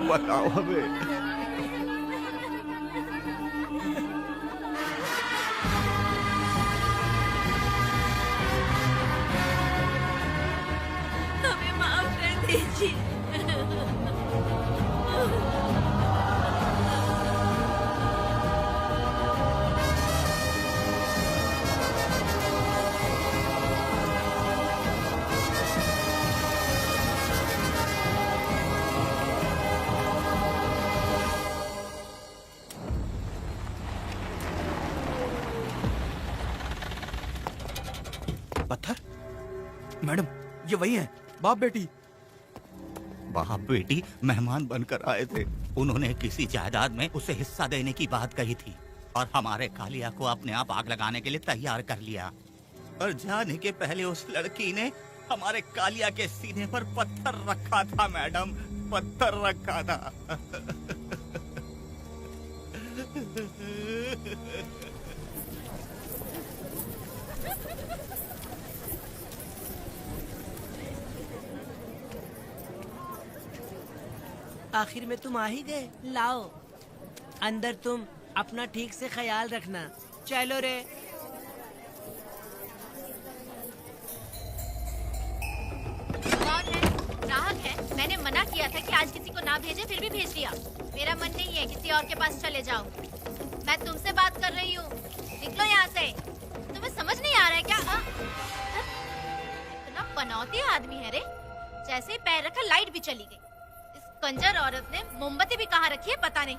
Speaker 17: बताओ हमें।
Speaker 2: हमें माफ कर दीजिए।
Speaker 6: पत्थर? मैडम, ये वही है, बाप बेटी।
Speaker 17: बाप बेटी मेहमान बनकर आए थे।
Speaker 6: उन्होंने किसी जायदाद में उसे हिस्सा देने की बात कही थी और हमारे कालिया को अपने आप आग लगाने के लिए तैयार कर लिया। और जाने के पहले उस लड़की ने हमारे कालिया के सीने पर पत्थर रखा था मैडम, पत्थर रखा था।
Speaker 12: आखिर में तुम आ ही गए। लाओ, अंदर तुम अपना ठीक से ख्याल रखना। चलो रे।
Speaker 2: ग्राहक है, मैंने मना किया था कि आज किसी को ना भेजे, फिर भी भेज दिया। मेरा मन नहीं है किसी और के पास चले जाओ। मैं तुमसे बात कर रही हूँ, निकलो यहाँ से। तुम्हें समझ नहीं आ रहा है क्या? इतना पनौती आदमी है रे, जैसे ही पैर रखा लाइट भी चली गई। इस कंजर औरत ने मोमबत्ती भी कहाँ रखी है पता नहीं।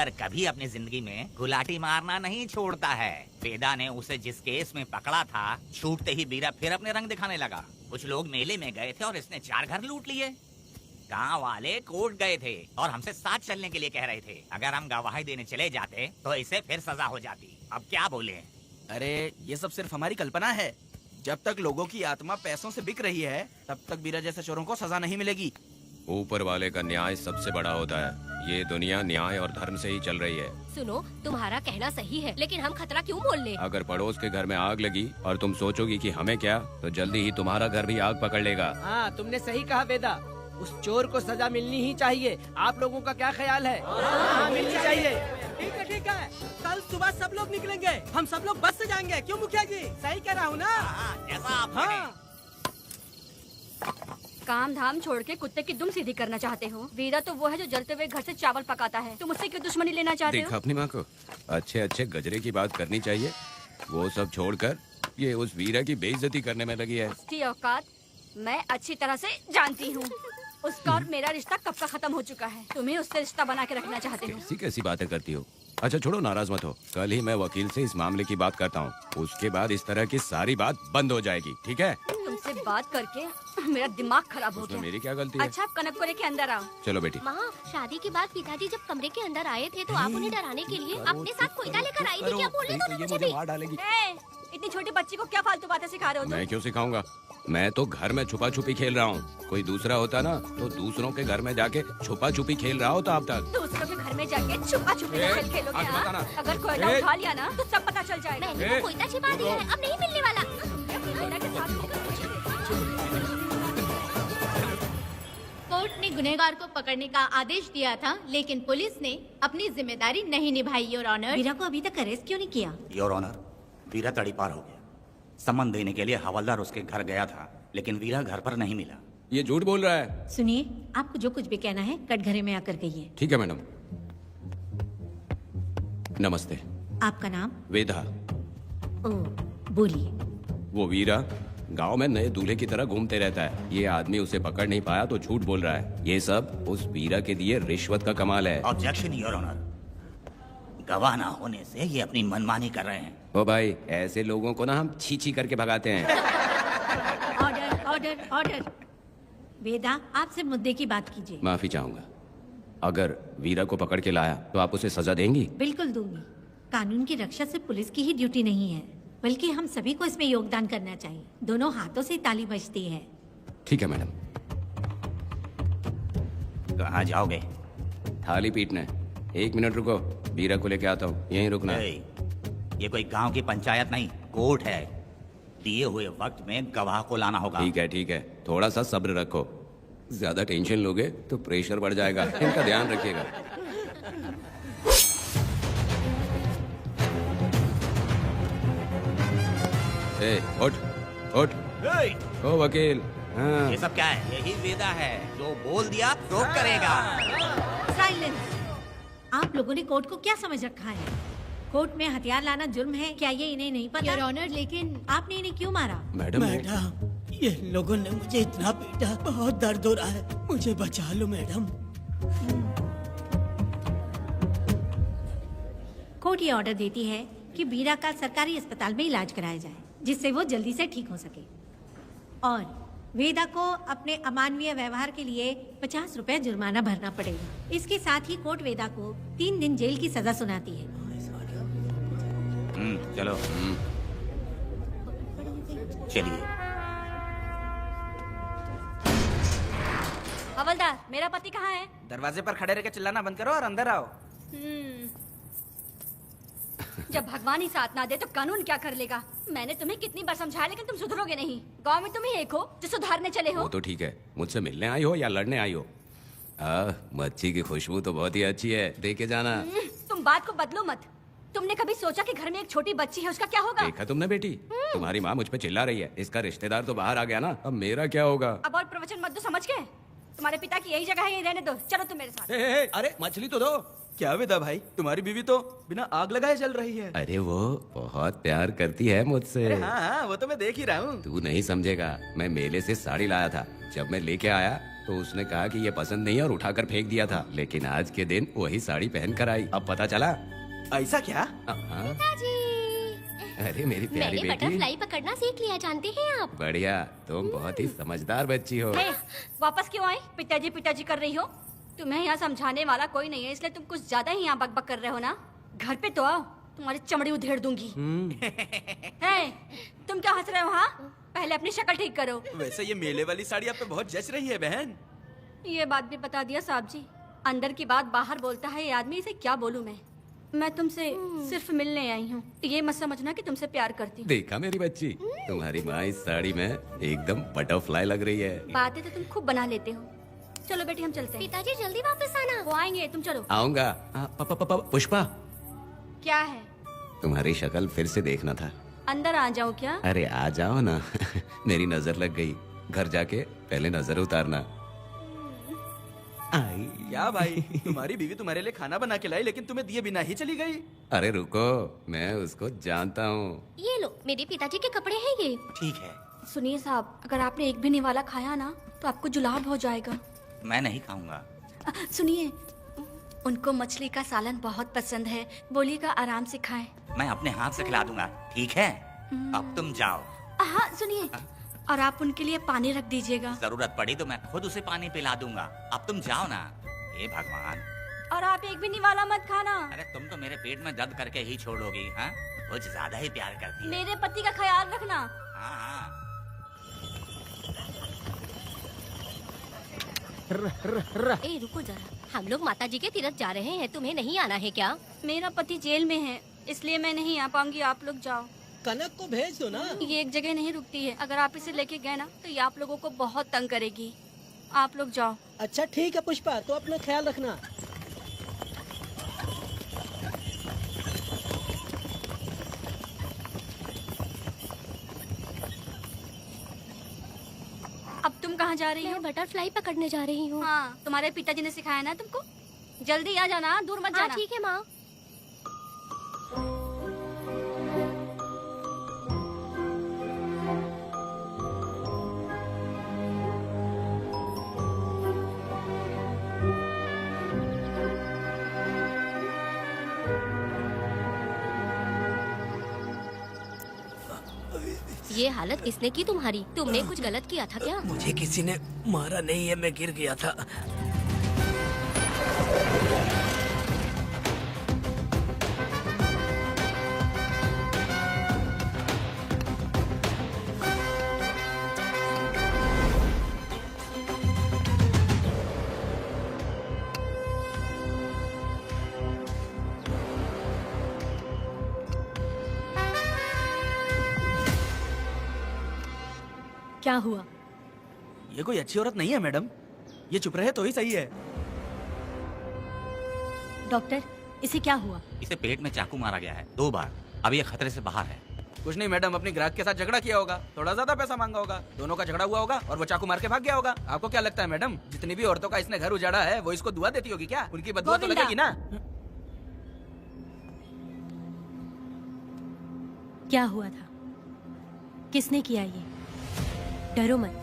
Speaker 6: मगर कभी अपनी जिंदगी में गुलाटी मारना नहीं छोड़ता है। वेदा ने उसे जिस केस में पकड़ा था, छूटते ही वीरा फिर अपने रंग दिखाने लगा। कुछ लोग मेले में गए थे और इसने 4 घर लूट लिए। गांव वाले कोर्ट गए थे और हमसे साथ चलने के लिए कह रहे थे। अगर हम गवाही देने चले जाते तो इसे फिर सजा हो जाती। अब क्या बोले?
Speaker 7: अरे ये सब सिर्फ हमारी कल्पना है। जब तक लोगों की आत्मा पैसों से बिक रही है, तब तक वीरा जैसे चोरों को सजा नहीं मिलेगी।
Speaker 5: ऊपर वाले का न्याय सबसे बड़ा होता है। ये दुनिया न्याय और धर्म से ही चल रही है।
Speaker 13: सुनो, तुम्हारा कहना सही है, लेकिन हम खतरा क्यों मोल लें?
Speaker 5: अगर पड़ोस के घर में आग लगी और तुम सोचोगी कि हमें क्या, तो जल्दी ही तुम्हारा घर भी आग पकड़ लेगा।
Speaker 12: हाँ, तुमने सही कहा वेदा। उस चोर को सजा मिलनी ही चाहिए। आप लोगों का क्या ख्याल है? हाँ, मिलनी चाहिए। ठीक है। कल सुबह सब लोग निकलेंगे। हम सब लोग बस से जाएंगे। क्यों मुखिया जी? सही कह रहा हूँ ना? हाँ।
Speaker 15: काम धाम छोड़ के कुत्ते की दुम सीधी करना चाहते हो। वीरा तो वो है जो जलते हुए घर से चावल पकाता है। तुम उससे क्यों दुश्मनी लेना चाहते हो?
Speaker 5: देखा अपनी माँ को, अच्छे अच्छे गजरे की बात करनी चाहिए। वो सब छोड़कर ये उस वीरा की बेइज्जती करने में लगी है।
Speaker 15: उसकी औकात मैं अच्छी तरह से जानती हूँ। उसका और मेरा रिश्ता कब का खत्म हो चुका है। तुम्हें उससे रिश्ता बना के रखना चाहते हो।
Speaker 5: कैसी कैसी बातें करती हो। अच्छा छोड़ो, नाराज मत हो। कल ही मैं वकील से इस मामले की बात करता हूँ। उसके बाद इस तरह की सारी बात बंद हो जाएगी, ठीक है?
Speaker 15: तुमसे बात करके मेरा दिमाग खराब हो गया।
Speaker 5: मेरी क्या गलती है?
Speaker 15: अच्छा, आप कनक को लेके अंदर आओ।
Speaker 5: चलो बेटी।
Speaker 13: माँ, शादी के बाद पिताजी जब कमरे के अंदर आए थे तो आप उन्हें डराने के लिए अपने साथ कोयता लेकर आई थी। क्या बोले दोनों मुझे भी?
Speaker 5: मार डालेगी।
Speaker 15: इतनी छोटी बच्ची को क्या फालतू बातें सिखा रहे हो तुम?
Speaker 5: मैं क्यों सिखाऊंगा? मैं तो घर में छुपा छुपी खेल रहा हूँ। कोई दूसरा होता ना तो दूसरों के घर में जाके छुपा छुपी खेल रहा होता अब तक।
Speaker 15: दूसरों के घर में जाके छुपा छुपी खेल खेलोगे? हाँ? अगर कोयला उठा लिया ना तो सब पता चल जाएगा।
Speaker 13: मैंने वो कोयता छिपा दिया है, अब नहीं मिलने वाला।
Speaker 8: कोर्ट ने गुनहगार को पकड़ने का आदेश दिया था, लेकिन पुलिस ने अपनी जिम्मेदारी नहीं निभाई। योर ऑनर,
Speaker 14: वीरा को अभी तक अरेस्ट क्यों नहीं किया?
Speaker 6: योर ऑनर, वीरा तड़ीपार हो गया। सम्मन देने के लिए हवलदार उसके घर गया था, लेकिन वीरा घर पर नहीं मिला।
Speaker 5: ये झूठ बोल रहा है।
Speaker 14: सुनिए, आपको जो कुछ भी कहना है कटघरे में आकर कहिए।
Speaker 5: ठीक है मैडम। नमस्ते।
Speaker 14: आपका नाम?
Speaker 5: वेदा।
Speaker 14: ओह, बोलिए।
Speaker 5: वो वीरा गांव में नए दूल्हे की तरह घूमते रहता है। ये आदमी उसे पकड़ नहीं पाया तो झूठ बोल रहा है। ये सब उस वीरा के दिए रिश्वत का कमाल है।
Speaker 6: Objection your honour. गवाह ना होने से ये अपनी मनमानी कर रहे हैं।
Speaker 5: ओ भाई, ऐसे लोगों को ना हम छी करके भगाते हैं।
Speaker 14: Order, order, order. वेदा, आपसे मुद्दे की बात कीजिए।
Speaker 5: माफी चाहूंगा। अगर वीरा को पकड़ के लाया तो आप उसे सजा देंगी?
Speaker 14: बिल्कुल दूंगी। कानून की रक्षा सिर्फ पुलिस की ही ड्यूटी नहीं है, बल्कि हम सभी को इसमें योगदान करना चाहिए। दोनों हाथों से ताली बजती है।
Speaker 5: ठीक है मैडम।
Speaker 6: कहाँ जाओगे?
Speaker 5: थाली पीटने। 1 मिनट रुको, वीरा को लेके आता हूँ। यहीं रुकना।
Speaker 6: ये कोई गांव की पंचायत नहीं, कोर्ट है। दिए हुए वक्त में गवाह को लाना होगा।
Speaker 5: ठीक है। थोड़ा सा सब्र रखो। ज्यादा टेंशन लोगे तो प्रेशर बढ़ जाएगा। इनका ध्यान रखिएगा। उठ। ओ वकील। हाँ।
Speaker 6: ये सब क्या है? यही वेदा है, जो बोल दिया तो करेगा।
Speaker 14: साइलेंस। आप लोगों ने कोर्ट को क्या समझ रखा है? कोर्ट में हथियार लाना जुर्म है, क्या ये इन्हें नहीं पता?
Speaker 8: योर ऑनर, लेकिन
Speaker 14: आपने इन्हें क्यों मारा?
Speaker 3: मैडम, ये लोगों ने मुझे इतना पीटा, बहुत दर्द हो रहा है। मुझे बचा लो मैडम।
Speaker 14: कोर्ट ये ऑर्डर देती है कि वीरा का सरकारी अस्पताल में इलाज कराया जाए, जिससे वो जल्दी से ठीक हो सके। और वेदा को अपने अमानवीय व्यवहार के लिए 50 रुपए जुर्माना भरना पड़ेगा। इसके साथ ही कोर्ट वेदा को 3 दिन जेल की सजा सुनाती है।
Speaker 6: चलो। चलिए।
Speaker 15: हवलदार, मेरा पति कहाँ है?
Speaker 7: दरवाजे पर खड़े रह के चिल्लाना बंद करो और अंदर आओ।
Speaker 15: जब भगवान ही साथ ना दे तो कानून क्या कर लेगा? मैंने तुम्हें कितनी बार समझाया, लेकिन तुम सुधरोगे नहीं। गांव में तुम ही एक हो जो सुधारने चले हो।
Speaker 5: वो तो ठीक है। मुझसे मिलने आई हो या लड़ने आई हो? मच्छी की खुशबू तो बहुत ही अच्छी है, दे के जाना।
Speaker 15: तुम बात को बदलो मत। तुमने कभी सोचा कि घर में एक छोटी बच्ची है, उसका क्या होगा?
Speaker 5: देखा तुमने बेटी, तुम्हारी माँ मुझ पे चिल्ला रही है। इसका रिश्तेदार तो बाहर आ गया ना, अब मेरा क्या होगा?
Speaker 15: अब और प्रवचन मत दो, समझ गए? तुम्हारे पिता की यही जगह है, यही रहने दो। चलो तुम मेरे साथ।
Speaker 5: अरे मछली तो दो।
Speaker 7: क्या वेदा भाई, तुम्हारी बीवी तो बिना आग लगाए जल रही है।
Speaker 5: अरे वो बहुत प्यार करती है मुझसे।
Speaker 7: अरे हाँ हाँ, वो तो मैं देख ही रहा हूँ।
Speaker 5: तू नहीं समझेगा, मैं मेले से साड़ी लाया था। जब मैं लेके आया तो उसने कहा कि ये पसंद नहीं है और उठाकर फेंक दिया था, लेकिन आज के दिन वही साड़ी पहन कर आई। अब पता चला।
Speaker 7: ऐसा क्या?
Speaker 5: हाँ। अरे मेरी प्यारी
Speaker 10: मैंने
Speaker 5: बेटी,
Speaker 10: बटरफ्लाई पकड़ना सीख लिया, जानते हैं आप?
Speaker 5: बढ़िया, तुम बहुत ही समझदार बच्ची हो।
Speaker 15: हे, वापस क्यों आई? पिताजी पिताजी कर रही हो? तुम्हें यहाँ समझाने वाला कोई नहीं है, इसलिए तुम कुछ ज्यादा ही यहाँ बकबक कर रहे हो ना। घर पे तो आओ, तुम्हारी चमड़ी उधेड़ दूंगी। हे, तुम क्या हंस रहे हो? हाँ, पहले अपनी शक्ल ठीक करो।
Speaker 7: वैसे ये मेले वाली साड़ी आप पे बहुत जच रही है बहन।
Speaker 15: ये बात भी बता दिया साहब जी, अंदर की बात बाहर बोलता है ये आदमी, इसे क्या बोलूं मैं तुमसे सिर्फ मिलने आई हूँ, ये मत समझना कि तुमसे प्यार करती हूँ।
Speaker 5: देखा मेरी बच्ची, तुम्हारी माँ इस साड़ी में एकदम बटरफ्लाई लग रही है।
Speaker 15: बातें तो तुम खूब बना लेते हो। चलो बेटी हम चलते हैं।
Speaker 10: पिताजी जल्दी वापस आना।
Speaker 15: वो आएंगे, तुम चलो।
Speaker 5: आऊंगा। पुष्पा,
Speaker 15: क्या है?
Speaker 5: तुम्हारी शक्ल फिर से देखना था।
Speaker 15: अंदर आ जाऊँ क्या?
Speaker 5: अरे आ जाओ ना। मेरी नजर लग गई, घर जाके पहले नजर उतारना। आई।
Speaker 7: क्या भाई, तुम्हारी बीवी तुम्हारे लिए खाना बना के लाई, लेकिन तुम्हें दिए बिना ही चली गई।
Speaker 5: अरे रुको, मैं उसको जानता हूँ।
Speaker 10: ये लो, मेरे पिताजी के कपड़े हैं ये।
Speaker 7: ठीक है।
Speaker 15: सुनिए साहब, अगर आपने एक भी निवाला खाया ना तो आपको जुलाब हो जाएगा।
Speaker 6: मैं नहीं खाऊंगा।
Speaker 15: सुनिए, उनको मछली का सालन बहुत पसंद है, बोलिएगा आराम से खाएं।
Speaker 6: मैं अपने हाथ से खिला दूंगा, ठीक है? अब तुम जाओ।
Speaker 15: हाँ सुनिए, और आप उनके लिए पानी रख दीजिएगा।
Speaker 6: जरूरत पड़ी तो मैं खुद उसे पानी पिला दूंगा। अब तुम जाओ ना। हे भगवान।
Speaker 15: और आप एक भी निवाला मत खाना।
Speaker 6: अरे तुम तो मेरे पेट में दर्द करके ही छोड़ोगी। हाँ, कुछ ज्यादा ही प्यार करती है।
Speaker 15: मेरे पति का ख्याल रखना।
Speaker 6: हाँ हाँ।
Speaker 10: ए रुको जरा, हम लोग माताजी के तीरथ जा रहे हैं, तुम्हें नहीं आना है क्या?
Speaker 15: मेरा पति जेल में है, इसलिए मैं नहीं आ पाऊंगी। आप लोग जाओ।
Speaker 12: कनक को भेज दो ना।
Speaker 15: ये एक जगह नहीं रुकती है, अगर आप इसे लेके गए ना तो ये आप लोगों को बहुत तंग करेगी। आप लोग जाओ।
Speaker 12: अच्छा ठीक है पुष्पा, तो अपना ख्याल रखना।
Speaker 15: अब तुम कहाँ जा रही हो?
Speaker 10: मैं बटरफ्लाई पकड़ने जा रही हूँ।
Speaker 15: हाँ, तुम्हारे पिताजी ने सिखाया ना तुमको। जल्दी आ जाना, दूर मत जाना।
Speaker 10: ठीक है माँ। ये हालत किसने की तुम्हारी? तुमने कुछ गलत किया था क्या?
Speaker 4: मुझे किसी ने मारा नहीं है, मैं गिर गया था।
Speaker 9: क्या हुआ?
Speaker 7: ये कोई अच्छी औरत नहीं है मैडम, ये चुप रहे तो ही सही है।
Speaker 9: डॉक्टर, इसे क्या हुआ?
Speaker 6: इसे पेट में चाकू मारा गया है 2 बार। अब ये खतरे से बाहर है।
Speaker 7: कुछ नहीं मैडम, अपनी ग्राहक के साथ झगड़ा किया होगा, थोड़ा ज्यादा पैसा मांगा होगा, दोनों का झगड़ा हुआ होगा और वो चाकू मार के भाग गया होगा। आपको क्या लगता है मैडम, जितनी भी औरतों का इसने घर उजाड़ा है वो इसको दुआ देती होगी क्या? उनकी बदुआ तो लगेगी ना।
Speaker 9: क्या हुआ था? किसने किया ये? डरो मत।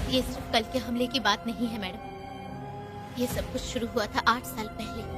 Speaker 8: ये सिर्फ कल के हमले की बात नहीं है मैडम, ये सब कुछ शुरू हुआ था 8 साल पहले।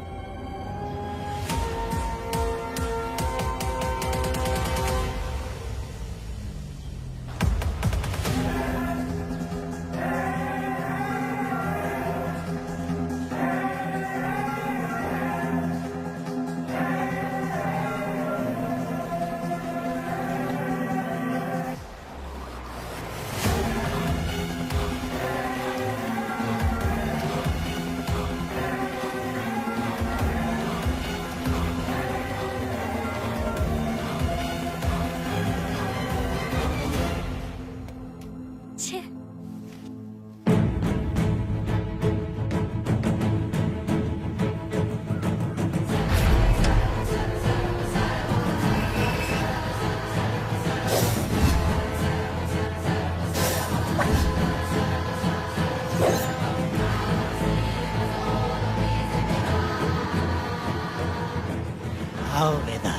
Speaker 3: आओ वेदा,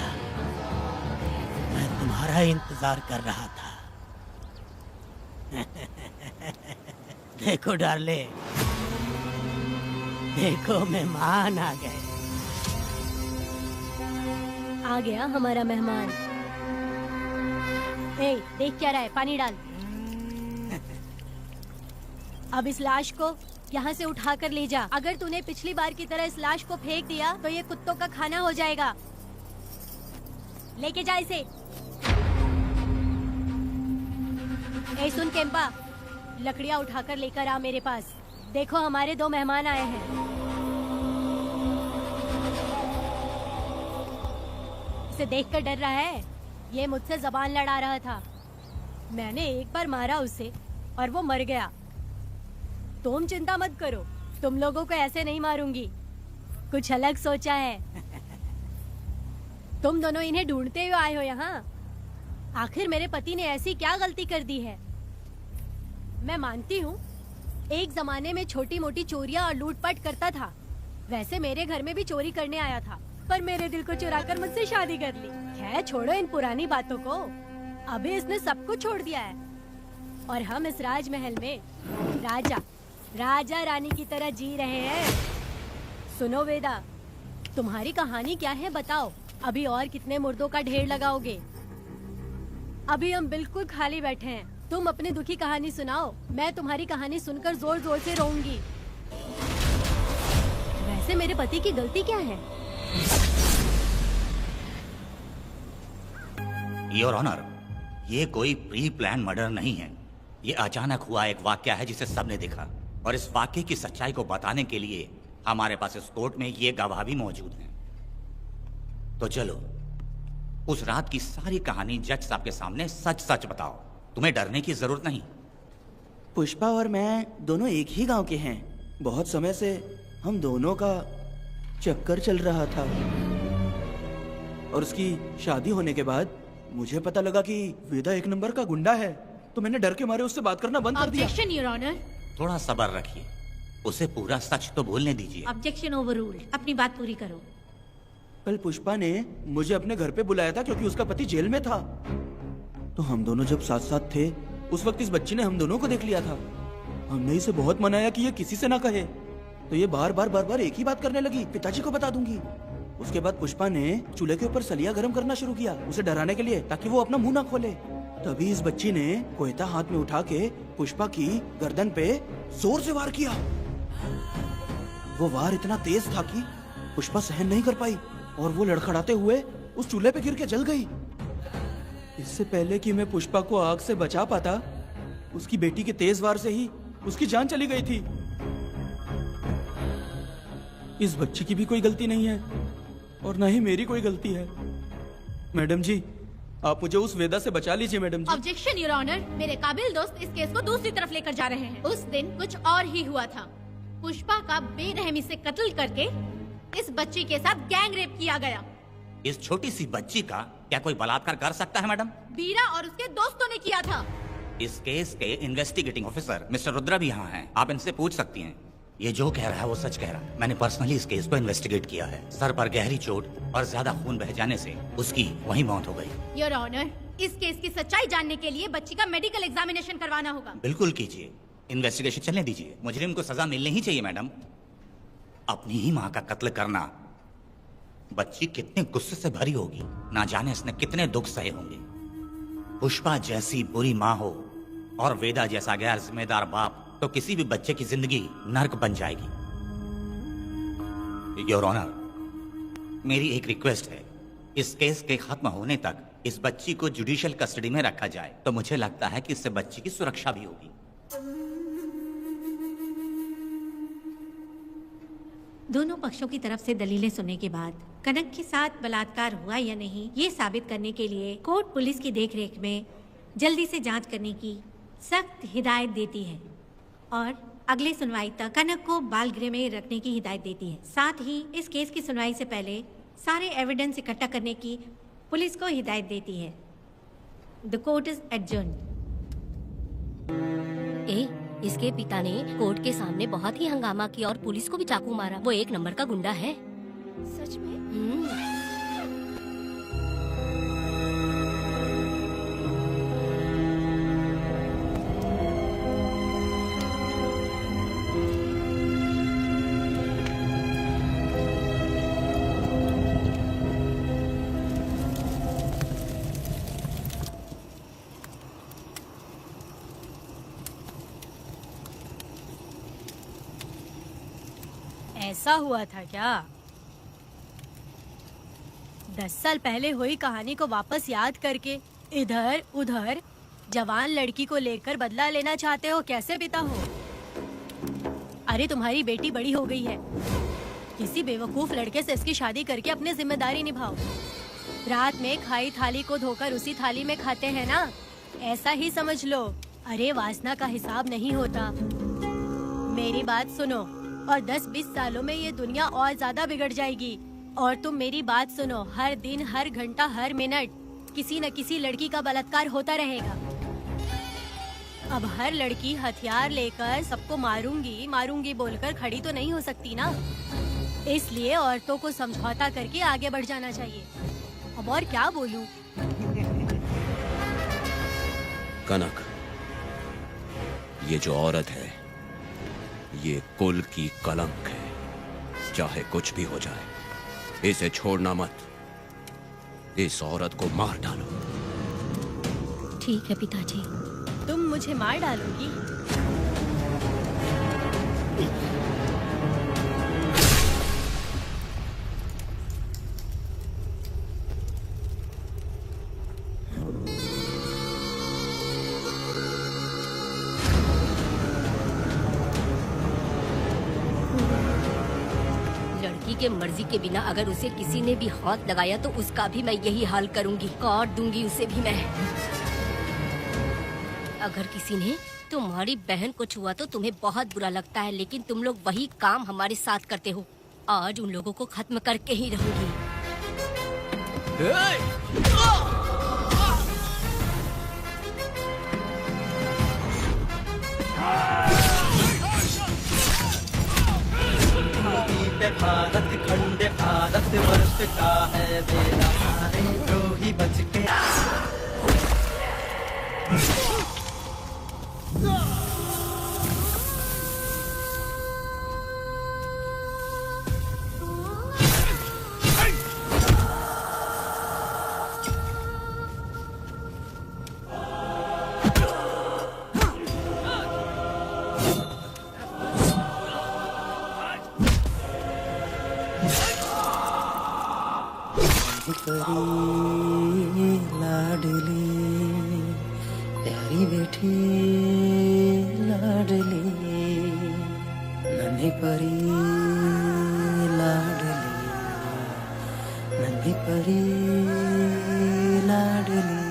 Speaker 3: मैं तुम्हारा इंतजार कर रहा था। देखो डार्ले, देखो मेहमान आ गए।
Speaker 9: आ गया हमारा मेहमान। ए, देख क्या रहा है, पानी डाल। अब इस लाश को यहाँ से उठा कर ले जा। अगर तूने पिछली बार की तरह इस लाश को फेंक दिया तो ये कुत्तों का खाना हो जाएगा। लेके जा इसे। ए सुन केम्पा, लकड़ियाँ उठाकर लेकर आ मेरे पास। देखो हमारे 2 मेहमान आए हैं। इसे देखकर डर रहा है? ये मुझसे जबान लड़ा रहा था। मैंने एक बार मारा उसे और वो मर गया। तुम चिंता मत करो, तुम लोगों को ऐसे नहीं मारूंगी। कुछ अलग सोचा है। तुम दोनों इन्हें ढूंढते हुए आए हो यहाँ। आखिर मेरे पति ने ऐसी क्या गलती कर दी है? मैं मानती हूँ एक जमाने में छोटी मोटी चोरियाँ और लूटपाट करता था। वैसे मेरे घर में भी चोरी करने आया था, पर मेरे दिल को चुराकर मुझसे शादी कर ली। खैर छोड़ो इन पुरानी बातों को। अभी इसने सब कुछ छोड़ दिया है और हम इस राजमहल में राजा रानी की तरह जी रहे हैं। सुनो वेदा, तुम्हारी कहानी क्या है बताओ। अभी और कितने मुर्दों का ढेर लगाओगे? अभी हम बिल्कुल खाली बैठे हैं। तुम अपनी दुखी कहानी सुनाओ, मैं तुम्हारी कहानी सुनकर जोर जोर से रोऊंगी। वैसे मेरे पति की गलती क्या है?
Speaker 6: योर ऑनर, ये कोई प्री प्लान मर्डर नहीं है। ये अचानक हुआ एक वाकया है जिसे सबने देखा, और इस वाकये की सच्चाई को बताने के लिए हमारे पास इस कोर्ट में ये गवाह भी मौजूद हैं। तो चलो उस रात की सारी कहानी जज साहब के सामने सच सच बताओ। तुम्हें डरने की जरूरत नहीं।
Speaker 7: पुष्पा और मैं दोनों एक ही गांव के हैं। बहुत समय से हम दोनों का चक्कर चल रहा था और उसकी शादी होने के बाद मुझे पता लगा कि वेदा 1 नंबर का गुंडा है, तो मैंने डर के मारे उससे बात करना बंद कर दिया।
Speaker 14: Objection your honour.
Speaker 6: थोड़ा सब्र रखिए, उसे पूरा सच तो बोलने दीजिए।
Speaker 14: Objection overruled. अपनी बात पूरी करो।
Speaker 7: कल पुष्पा ने मुझे अपने घर पे बुलाया था क्योंकि उसका पति जेल में था। तो हम दोनों जब साथ साथ थे उस वक्त इस बच्ची ने हम दोनों को देख लिया था। हमने इसे बहुत मनाया कि ये किसी से ना कहे, तो ये बार बार एक ही बात करने लगी, पिताजी को बता दूंगी। उसके बाद पुष्पा ने चूल्हे के ऊपर सलिया गर्म करना शुरू किया उसे डराने के लिए, ताकि वो अपना मुंह ना खोले। तभी इस बच्ची ने कोयता हाथ में उठा के पुष्पा की गर्दन पे जोर से वार किया। वो वार इतना तेज था कि पुष्पा सहन नहीं कर पाई और वो लड़खड़ाते हुए उस चूल्हे पे गिर के जल गई। इससे पहले कि मैं पुष्पा को आग से बचा पाता, उसकी बेटी के तेज वार से ही उसकी जान चली गई थी। इस बच्ची की भी कोई गलती नहीं है और न ही मेरी कोई गलती है। मैडम जी, आप मुझे उस वेदा से बचा लीजिए madam ji.
Speaker 8: Objection your honour. मेरे काबिल दोस्त इस केस को दूसरी तरफ लेकर जा रहे हैं। उस दिन कुछ और ही हुआ था। पुष्पा का बेरहमी से कत्ल करके इस बच्ची के साथ गैंग रेप किया गया।
Speaker 6: इस छोटी सी बच्ची का क्या कोई बलात्कार कर सकता है मैडम?
Speaker 8: बीरा और उसके दोस्तों ने किया था।
Speaker 6: इस केस के इन्वेस्टिगेटिंग ऑफिसर मिस्टर रुद्रा भी यहाँ हैं। आप इनसे पूछ सकती हैं। ये जो कह रहा है वो सच कह रहा है। मैंने पर्सनली इस केस को इन्वेस्टिगेट किया है। सर पर गहरी चोट और ज्यादा खून बह जाने से उसकी वहीं मौत हो गई।
Speaker 8: योर ऑनर, इस केस की सच्चाई जानने के लिए बच्ची का मेडिकल एग्जामिनेशन करवाना होगा।
Speaker 6: बिल्कुल कीजिए, इन्वेस्टिगेशन चलने दीजिए। मुजरिम को सजा मिलनी ही चाहिए मैडम। अपनी ही माँ का कत्ल करना, बच्ची कितने गुस्से से भरी होगी, ना जाने इसने कितने दुख सहे होंगे। पुष्पा जैसी बुरी माँ हो और वेदा जैसा गैर जिम्मेदार बाप, तो किसी भी बच्चे की जिंदगी नर्क बन जाएगी। योर ऑनर, मेरी एक रिक्वेस्ट है, इस केस के खत्म होने तक इस बच्ची को जुडिशियल कस्टडी में रखा जाए, तो मुझे लगता है कि इससे बच्ची की सुरक्षा भी होगी।
Speaker 14: दोनों पक्षों की तरफ से दलीलें सुनने के बाद कनक के साथ बलात्कार हुआ या नहीं, ये साबित करने के लिए कोर्ट पुलिस की देखरेख में जल्दी से जांच करने की सख्त हिदायत देती है और अगले सुनवाई तक कनक को बाल गृह में रखने की हिदायत देती है। साथ ही इस केस की सुनवाई से पहले सारे एविडेंस इकट्ठा करने की पुलिस को हिदायत देती है। The court is adjourned.
Speaker 13: इसके पिता ने कोर्ट के सामने बहुत ही हंगामा किया और पुलिस को भी चाकू मारा। वो 1 नंबर का गुंडा है।
Speaker 9: सच में? ऐसा हुआ था क्या? 10 साल पहले हुई कहानी को वापस याद करके इधर उधर जवान लड़की को लेकर बदला लेना चाहते हो? कैसे पिता हो? अरे तुम्हारी बेटी बड़ी हो गई है, किसी बेवकूफ लड़के से इसकी शादी करके अपनी जिम्मेदारी निभाओ। रात में खाई थाली को धोकर उसी थाली में खाते हैं ना, ऐसा ही समझ लो। अरे वासना का हिसाब नहीं होता। मेरी बात सुनो, और 10-20 सालों में ये दुनिया और ज्यादा बिगड़ जाएगी। और तुम मेरी बात सुनो, हर दिन, हर घंटा, हर मिनट किसी न किसी लड़की का बलात्कार होता रहेगा। अब हर लड़की हथियार लेकर सबको मारूंगी मारूंगी बोलकर खड़ी तो नहीं हो सकती ना, इसलिए औरतों को समझौता करके आगे बढ़ जाना चाहिए। अब और क्या बोलूं?
Speaker 5: कनक, ये जो औरत है ये कुल की कलंक है। चाहे कुछ भी हो जाए, इसे छोड़ना मत। इस औरत को मार डालो।
Speaker 9: ठीक है पिताजी। तुम मुझे मार डालोगी?
Speaker 13: लड़की के मर्जी के बिना अगर उसे किसी ने भी हाथ लगाया तो उसका भी मैं यही हाल करूंगी, काट दूंगी उसे भी मैं। अगर किसी ने तुम्हारी बहन को छुआ तो तुम्हें बहुत बुरा लगता है, लेकिन तुम लोग वही काम हमारे साथ करते हो। आज उन लोगों को खत्म करके ही रहूंगी।
Speaker 18: भारत खंड भारत वर्ष का है मेरा, सारे द्रोही बच के परी लाडली प्यारी बेटी लाडली, नन्ही परी लाडली, नन्ही परी लाडली।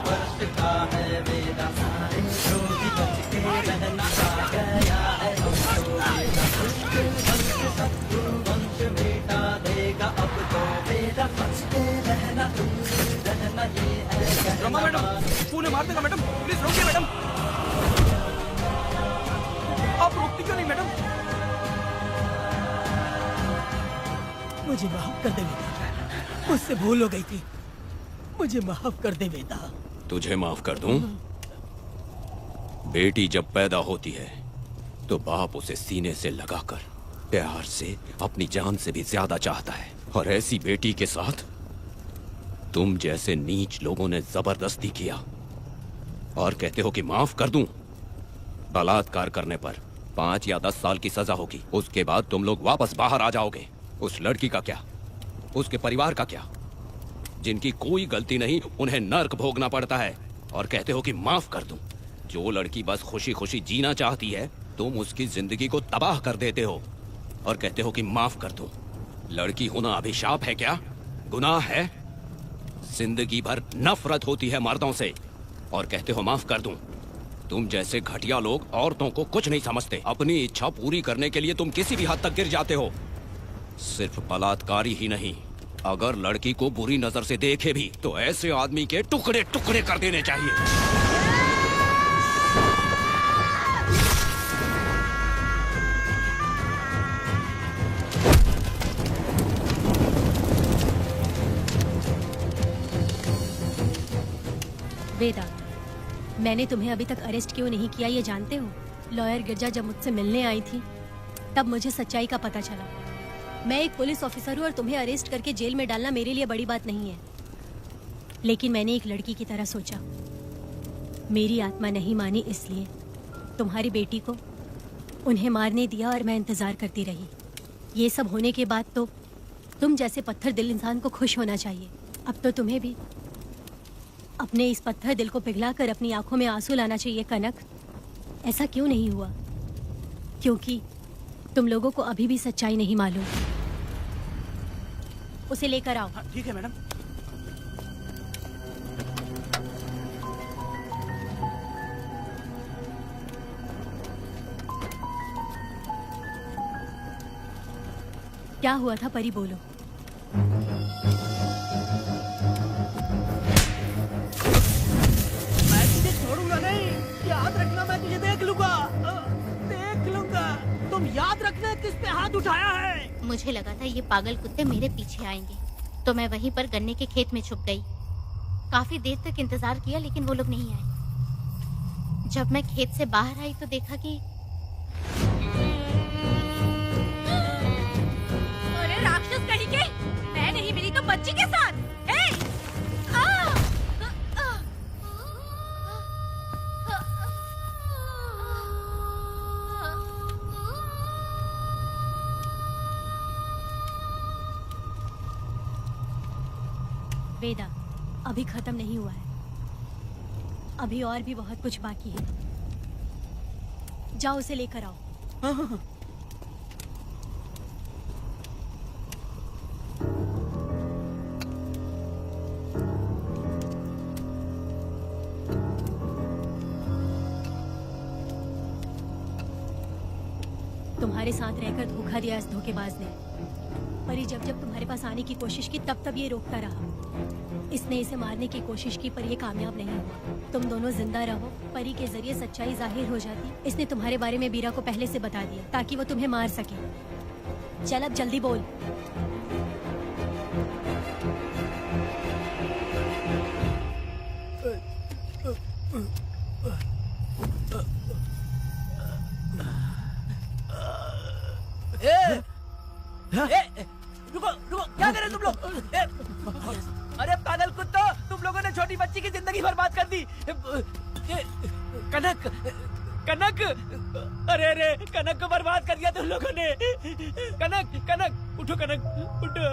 Speaker 18: वर्ष का है मेरा, सारे द्रोही बच के रहना गया है। शत्रु वंश मिटा देगा अब तो मेरा, बच के रहना रहना ये है।
Speaker 7: रमा मैडम, पुणे मार देगा मैडम, प्लीज रोकिए मैडम। आप रोकती क्यों नहीं मैडम?
Speaker 3: मुझे माफ कर दे बेटा, मुझसे भूल हो गई थी। मुझे माफ कर दे बेटा।
Speaker 5: तुझे माफ कर दूं? बेटी जब पैदा होती है तो बाप उसे सीने से लगाकर प्यार से अपनी जान से भी ज्यादा चाहता है, और ऐसी बेटी के साथ तुम जैसे नीच लोगों ने जबरदस्ती किया और कहते हो कि माफ कर दूं। बलात्कार करने पर 5 या 10 साल की सजा होगी, उसके बाद तुम लोग वापस बाहर आ जाओगे। उस लड़की का क्या, उसके परिवार का क्या? जिनकी कोई गलती नहीं उन्हें नर्क भोगना पड़ता है, और कहते हो कि माफ कर दूं। जो लड़की बस खुशी खुशी जीना चाहती है तुम उसकी जिंदगी को तबाह कर देते हो और कहते हो कि माफ कर दूं। लड़की होना अभिशाप है क्या, गुनाह है? जिंदगी भर नफरत होती है मर्दों से और कहते हो माफ कर दूं। तुम जैसे घटिया लोग औरतों को कुछ नहीं समझते। अपनी इच्छा पूरी करने के लिए तुम किसी भी हद तक गिर जाते हो। सिर्फ बलात्कारी ही नहीं, अगर लड़की को बुरी नजर से देखे भी तो ऐसे आदमी के टुकड़े टुकड़े कर देने चाहिए।
Speaker 9: वेदा, मैंने तुम्हें अभी तक अरेस्ट क्यों नहीं किया ये जानते हो? लॉयर गिरजा जब मुझसे मिलने आई थी तब मुझे सच्चाई का पता चला। मैं एक पुलिस ऑफिसर हूँ और तुम्हें अरेस्ट करके जेल में डालना मेरे लिए बड़ी बात नहीं है, लेकिन मैंने एक लड़की की तरह सोचा। मेरी आत्मा नहीं मानी, इसलिए तुम्हारी बेटी को उन्हें मारने दिया और मैं इंतजार करती रही। ये सब होने के बाद तो तुम जैसे पत्थर दिल इंसान को खुश होना चाहिए। अब तो तुम्हें भी अपने इस पत्थर दिल को पिघलाकर अपनी आंखों में आंसू लाना चाहिए। कनक, ऐसा क्यों नहीं हुआ? क्योंकि तुम लोगों को अभी भी सच्चाई नहीं मालूम। उसे लेकर आओ।
Speaker 12: ठीक है मैडम।
Speaker 9: क्या हुआ था परी, बोलो।
Speaker 12: मैं तुझे छोड़ूंगा नहीं, याद रखना, मैं तुझे देख लूंगा, देख लूंगा। तुम याद रखना किस पे हाथ उठाया है।
Speaker 8: मुझे लगा था ये पागल कुत्ते मेरे पीछे आएंगे, तो मैं वहीं पर गन्ने के खेत में छुप गई। काफी देर तक इंतजार किया लेकिन वो लोग नहीं आए। जब मैं खेत से बाहर आई तो देखा कि
Speaker 2: अरे राक्षस कहीं के, मैं नहीं मिली तो बच्ची के साथ।
Speaker 9: वेदा, अभी खत्म नहीं हुआ है, अभी और भी बहुत कुछ बाकी है। जाओ उसे लेकर आओ।
Speaker 12: हाँ।
Speaker 9: तुम्हारे साथ रहकर धोखा दिया इस धोखेबाज ने। परी जब जब तुम्हारे पास आने की कोशिश की तब तब ये रोकता रहा। इसने इसे मारने की कोशिश की पर ये कामयाब नहीं हुआ। तुम दोनों जिंदा रहो, परी के जरिए सच्चाई जाहिर हो जाती। इसने तुम्हारे बारे में बीरा को पहले से बता दिया ताकि वो तुम्हें मार सके। चल अब जल्दी बोल।
Speaker 12: रुको रुको, क्या कर रहे तुम लोग? अरे पागल कुत्तों, तुम लोगों ने छोटी बच्ची की जिंदगी बर्बाद कर दी। कनक, कनक,
Speaker 1: अरे अरे कनक को बर्बाद कर दिया तुम लोगों ने। कनक, कनक उठो, कनक उठो।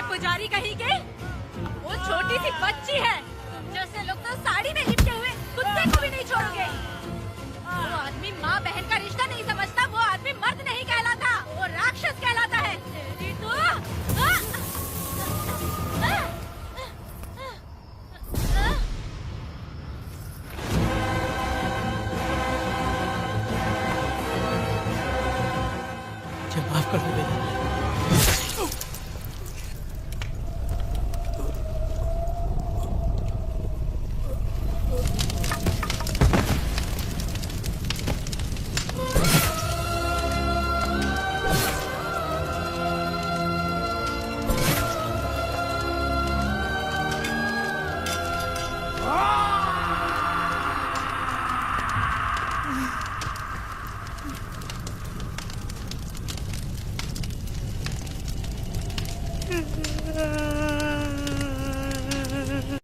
Speaker 2: पुजारी कहीं के, वो छोटी सी बच्ची है। जैसे लोग तो साड़ी में लिपटे हुए कुत्ते को भी नहीं छोड़ोगे। वो आदमी माँ बहन का रिश्ता नहीं समझता, वो आदमी मर्द नहीं कहलाता, वो राक्षस कहलाता है।
Speaker 4: मुझे माफ कर दो बेटा।